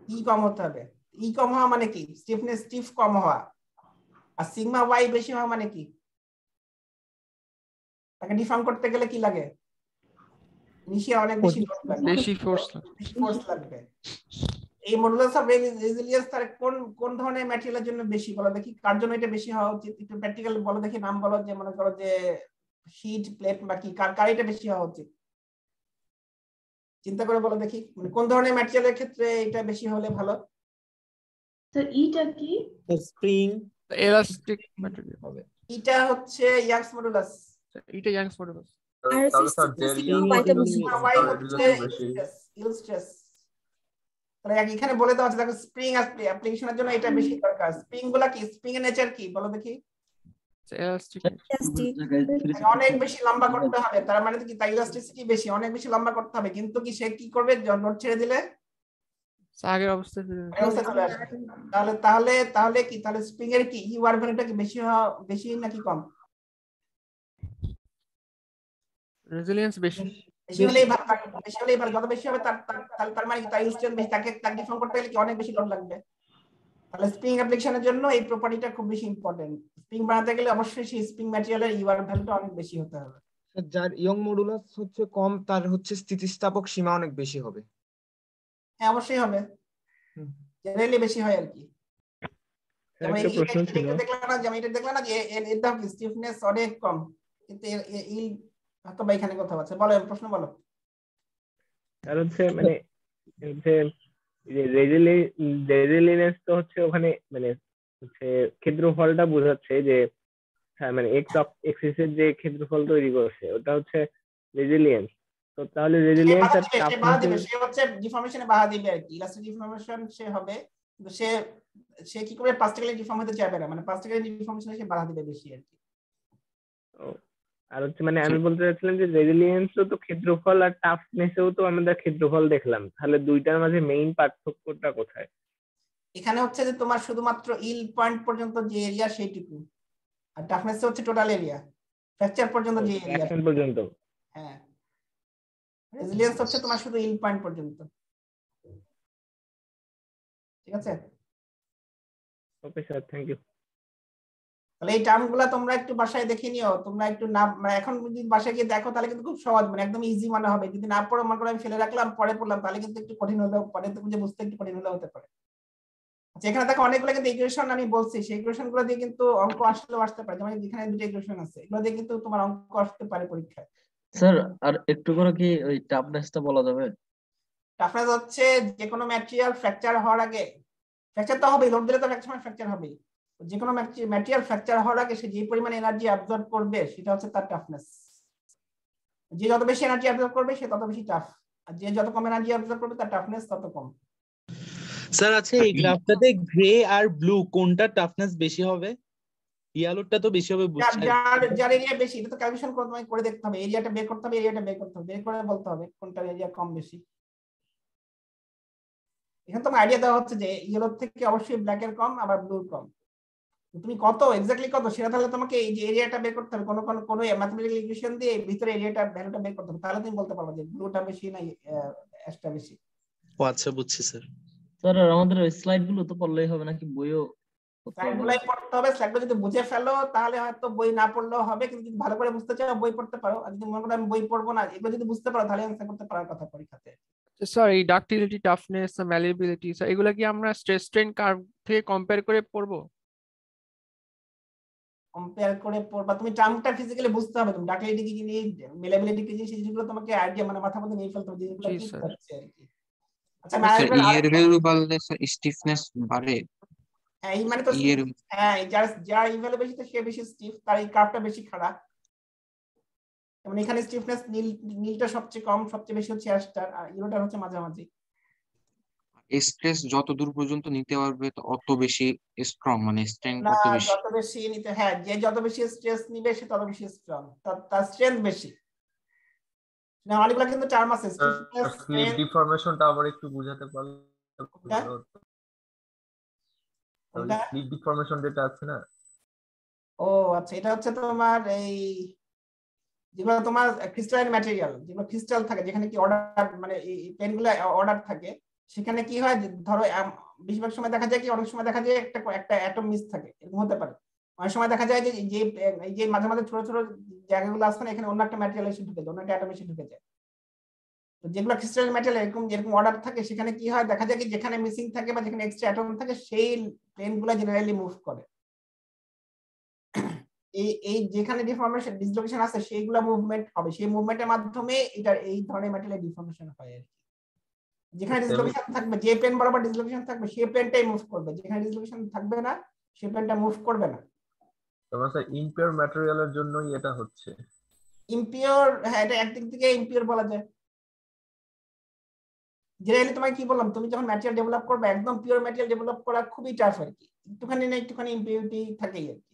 ই কম হতে হবে ই কম হওয়া মানে কি স্টিফনেস স্টিফ কম হওয়া আর সিগমা ওয়াই বেশি হওয়া মানে কি তাকে ডিফর্ম করতে গেলে কি লাগে ইনিশিয়াল অনেক বেশি ফোর্স লাগবে এই মডুলাস অফ রেজিলিয়েন্স তার কোন ধরনের ম্যাটেরিয়ালের জন্য বেশি বলো দেখি কার জন্য এটা বেশি হওয়া উচিত একটু প্র্যাকটিক্যাল বলো দেখি নাম বলো যে মনে করো যে শীট প্লেট বা কি কার এটা বেশি হওয়া উচিত চিন্তা করে বলো দেখি মানে কোন ধরনের ম্যাটেরিয়ালের ক্ষেত্রে এটা বেশি হলে ভালো স্যার ইটা কি স্প্রিং ইলাস্টিক ম্যাটেরিয়াল হবে এটা হচ্ছে ইয়াংস মডুলাস এটা ইয়াংস মডুলাস আর সিগমা ইল স্ট্রেস তাহলে এখানে বলে দেওয়া আছে দেখো স্প্রিং অ্যাপ্লিকেশনের জন্য এটা বেশি দরকার স্প্রিং গুলা কি স্প্রিং এর নেচার কি বলো দেখি elastic অনেক বেশি লম্বা করতে হবে, তার মানে কি তার ইলাস্টিসিটি বেশি, অনেক বেশি লম্বা করতে হবে, কিন্তু কি সে কি করবে লোড ছেড়ে দিলে আগের অবস্থায় ফিরে যাবে। আগের অবস্থায় চলে আসবে। তাহলে তাহলে তাহলে কি তাহলে স্প্রিং এর কি ইউআর ভ্যালুটা কি বেশি নাকি কম? রেজিলিয়েন্স বেশি। বেশি হলেই ভালো, বেশি হলেই ভালো, যত বেশি হবে তার মানে কি তার স্ট্রেন্থ বেশি, তাকে ডিফর্ম করতে গেলে কি অনেক বেশি লোড লাগবে। তাহলে স্প্রিং অ্যাপ্লিকেশনের জন্য এই প্রপার্টিটা খুব বেশি ইম্পর্টেন্ট। স্প্রিং বানাতে গেলে অবশ্যই সেই স্প্রিং ম্যাটেরিয়ালের ইউআর ভ্যালুটা অনেক বেশি হতে হবে। যার ইয়ং মডুলাস হচ্ছে কম তার হচ্ছে স্থিতিস্থাপক সীমা অনেক বেশি হবে। হ্যাঁ অবশ্যই হবে, জেনারেলি বেশি হয় আর কি। একটা প্রশ্ন ছিল, দেখলাম না যে আমি এটা দেখলাম না যে এর দাম স্টিফনেস অনেক কম, কিন্তু এই হয়তো বা এখানে কথা আছে। বলো প্রশ্ন বলো। আর হচ্ছে মানে রেজিলিয়েন্স তো হচ্ছে ওখানে মানে হচ্ছে ক্ষেত্রফলটা বোঝাচ্ছে যে হ্যাঁ মানে এক্স এক্সিস এর যে ক্ষেত্রফল তৈরি করছে ওটা হচ্ছে রেজিলিয়েন্স। তো তাহলে রেজিলিয়েন্স আর টাফনেস সে হচ্ছে ডিফর্মেশনে বাধা দিবে আর কি, ইলাস্টিক ডিফর্মেশন সে হবে, কিন্তু সে কি করে প্লাস্টিক্যালি ডিফর্ম হতে চাইবে না, মানে প্লাস্টিক্যালি ডিফর্মেশনে সে বাধা দিবে বেশি আর কি। আর হচ্ছে মানে আমি বলতে চাচ্ছিলাম যে রেজিলিয়েন্সও তো ক্ষেত্রফল আর টাফনেসেও তো আমরা ক্ষেত্রফল দেখলাম, তাহলে দুইটার মাঝে মেইন পার্থক্যটা কোথায়? এখানে হচ্ছে যে তোমার শুধুমাত্র ইল পয়েন্ট পর্যন্ত যে এরিয়া সেইটুকু, আর টাফনেস হচ্ছে টোটাল এরিয়া, ফ্র্যাকচার পর্যন্ত যে এরিয়া পর্যন্ত। হ্যাঁ, রেজিলিয়েন্স হচ্ছে তোমার শুধু ইল পয়েন্ট পর্যন্ত। ঠিক আছে, ওকে স্যার, থ্যাংক ইউ। তাহলে এই টার্মগুলো তোমরা একটু বাসায় দেখে নিও, তোমরা একটু না মানে এখন যদি বাসায় গিয়ে দেখো তাহলে কিন্তু খুব সহজ, মানে একদম ইজি মনে হবে। যদি না পড়ো মনে করো আমি ফেলে রাখলাম পরে পড়লাম, তাহলে কিন্তু একটু কঠিন হলেও পরে তুমি বুঝতে একটু কঠিন হলেও হতে পারে। আচ্ছা, এখানে দেখো অনেকগুলো কিন্তু ইকুয়েশন আমি বলছি, সেই ইকুয়েশন গুলো দিয়ে কিন্তু অঙ্ক আসলেও আসতে পারে। যেমন এখানে দুটো ইকুয়েশন আছে, এগুলো দিয়ে কিন্তু তোমার অঙ্ক আসতে পারে পরীক্ষায়। স্যার আর একটু করে কি ওই টাফনেসটা বলা যাবে? টাফনেস হচ্ছে যে কোনো ম্যাটেরিয়াল ফ্র্যাকচার হওয়ার আগে, ফ্র্যাকচার তো হবেই, লোড দিলে তো একটা সময় ফ্র্যাকচার হবেই, যে কোনো ম্যাটেরিয়াল ফ্র্যাকচার হওয়ার আগে সে যে পরিমাণ এনার্জি অ্যাবজর্ব করবে সেটা হচ্ছে তার টাফনেস। যে যত বেশি এনার্জি অ্যাবজর্ব করবে সে তত বেশি টাফ, আর যে যত কম এনার্জি অ্যাবজর্ব করবে তার টাফনেস তত কম। স্যার আচ্ছা, এই গ্রাফটাতে গ্রে আর ব্লু কোনটা টাফনেস বেশি হবে? ইয়েলোটা তো বেশি হবে বুঝছি। যার এরিয়া বেশি, এটা তো ক্যালকুলেশন করে দেখতে হবে, এরিয়াটা বের করতে হবে, এরিয়াটা বের করতে হবে, বের করে বলতে হবে কোনটা এরিয়া কম বেশি। এখানে তোমার আইডিয়া দেওয়া হচ্ছে যে ইয়েলোর থেকে অবশ্যই ব্ল্যাক এর কম, আবার ব্লুর কম। তুমি কত এক্স্যাক্টলি কত সেটা তাহলে তোমাকে এই যে এরিয়াটা বের করতে হবে, কোন ম্যাথমেটিক্যাল ইকুয়েশন দিয়ে ভিতরে এরিয়াটা ভ্যালুটা বের করতে হবে, তাহলে তুমি বলতে পারবে যে ব্লুটা বেশি না অ্যাশটা বেশি। ও আচ্ছা, বুঝছি স্যার। স্যার আর আমাদের স্লাইড গুলো তো পড়লেই হবে নাকি বইও স্লাইডগুলাই পড়তে হবে? স্লাইডগুলো যদি বুঝে ফেলো তাহলে হয়তো বই না পড়লেও হবে, কিন্তু যদি ভালো করে বুঝতে চাও বই পড়তে পারো, আর যদি মনে করো আমি বই পড়বো না, এগুলো যদি বুঝতে পারো তাহলে অ্যানসার করতে পারার কথা পরীক্ষাতে। স্যার এই ডাক্টিলিটি, টাফনেস, ম্যালিয়েবিলিটি স্যার এগুলা কি আমরা স্ট্রেস স্ট্রেন কার্ভ থেকে কম্পেয়ার করে পড়বো? কম্পেয়ার করে পড়বা, তুমি টার্মটা ফিজিক্যালি বুঝতে হবে, তুমি ডাক্টিলিটি কি জিনিস, ম্যালিয়েবিলিটি কি জিনিস, সেই জিনিসগুলো তোমাকে আইডিয়া মানে মাথার মধ্যে নিয়ে ফেলতে হবে যেগুলো কি করছে আর কি। আচ্ছা, ইয়ের ভ্যালু বাড়লে স্টিফনেস বাড়ে। হ্যাঁ, এই মানে তো হ্যাঁ, যার ই ভ্যালু বেশি তো সে বেশি স্টিফ, তার এই কার্ভটা বেশি খাড়া। যেমন এখানে স্টিফনেস নীলটা সবচেয়ে কম, সবচেয়ে বেশি হচ্ছে অ্যাশটার, আর ইয়েলোটা হচ্ছে মাঝামাঝি। স্ট্রেস যত দূর পর্যন্ত নিতে পারবে তো অত বেশি স্ট্রং, মানে স্ট্রেংথ না, অত বেশি। যত বেশি নিতে, হ্যাঁ, যে যত বেশি স্ট্রেস নিবে সে তত বেশি স্ট্রং, তার স্ট্রেংথ বেশি। না, অনেকগুলো কিন্তু টার্ম আছে, স্টিফনেস, স্লিপ ডিফরমেশনটা আবার একটু বুঝাতে পারলে ভালো হতো। স্লিপ ডিফরমেশন যেটা আছে না, ও আচ্ছা, এটা হচ্ছে তোমার এই যেগুলো তোমার ক্রিস্টালাইন ম্যাটেরিয়াল, যেগুলো ক্রিস্টাল থাকে, যেখানে কি অর্ডার মানে এই পেনগুলো অর্ডার থাকে, সেখানে কি হয় ধরো বেশিরভাগ সময় দেখা যায় কি, অনেক সময় দেখা যায় একটা অ্যাটম মিস থাকে, এরকম হতে পারে। অনেক সময় দেখা যায় যে এই যে মাঝে মাঝে ছোট ছোট জায়গাগুলো আছে না, এখানে অন্য একটা ম্যাটেরিয়াল এসে ঢুকে যায়, অন্য একটা অ্যাটম এসে ঢুকে যায়। তো যেগুলো ক্রিস্টাল ম্যাটেরিয়াল যেরকম অর্ডার থাকে, সেখানে কি হয় দেখা যায় কি, যেখানে মিসিং থাকে বা যেখানে এক্সট্রা অ্যাটম থাকে সেই প্লেনগুলো জেনারেলি মুভ করে। এই যেখানে ডিফর্মেশন ডিসলোকেশন আছে সেইগুলা মুভমেন্ট হবে, সেই মুভমেন্টের মাধ্যমে এটা এই ধরনের ম্যাটেরিয়াল ডিফর্মেশন হয় আর কি। যেখানে ডিসলোকেশন থাকবে, যে প্লেন বরাবর ডিসলোকেশন থাকবে সেই প্লেনটাই মুভ করবে, যেখানে ডিসলোকেশন থাকবে না সেই প্লেনটা মুভ করবে না। তোমার স্যার ইমপিওর ম্যাটেরিয়ালের জন্যই এটা হচ্ছে। ইমপিওর, হ্যাঁ, এটা একদিক থেকে ইমপিওর বলা যায়। জেনারেলি তোমায় কি বললাম, তুমি যখন ম্যাটেরিয়াল ডেভেলপ করবে একদম পিওর ম্যাটেরিয়াল ডেভেলপ করা খুবই টাফ আর কি, একটুখানি না একটুখানি ইমপিউরিটি থাকেই আর কি।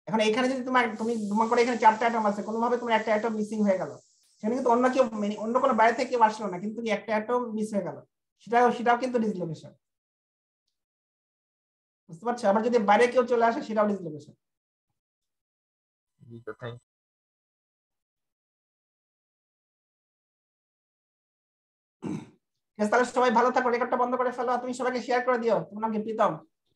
এখন এখানে যদি তোমার করে এখানে 4টা অ্যাটম আছে, কোনোভাবে তোমার একটা অ্যাটম মিসিং হয়ে গেল, সেখানে কিন্তু অন্য কেউ অন্য কোনো বাইরে থেকে কেউ আসলো না, কিন্তু একটা অ্যাটম মিস হয়ে গেল, সেটাও কিন্তু ডিসলোকেশন, বুঝতে পারছো? আবার যদি বাইরে কেউ চলে আসে সেটাও ডিসলোকেশন। জি স্যার, থ্যাংক তাহলে সবাই ভালো থাকো, রেকর্ডটা বন্ধ করে ফেলো, তুমি সবাইকে শেয়ার করে দিও। তোমার নাম কি? প্রীতম।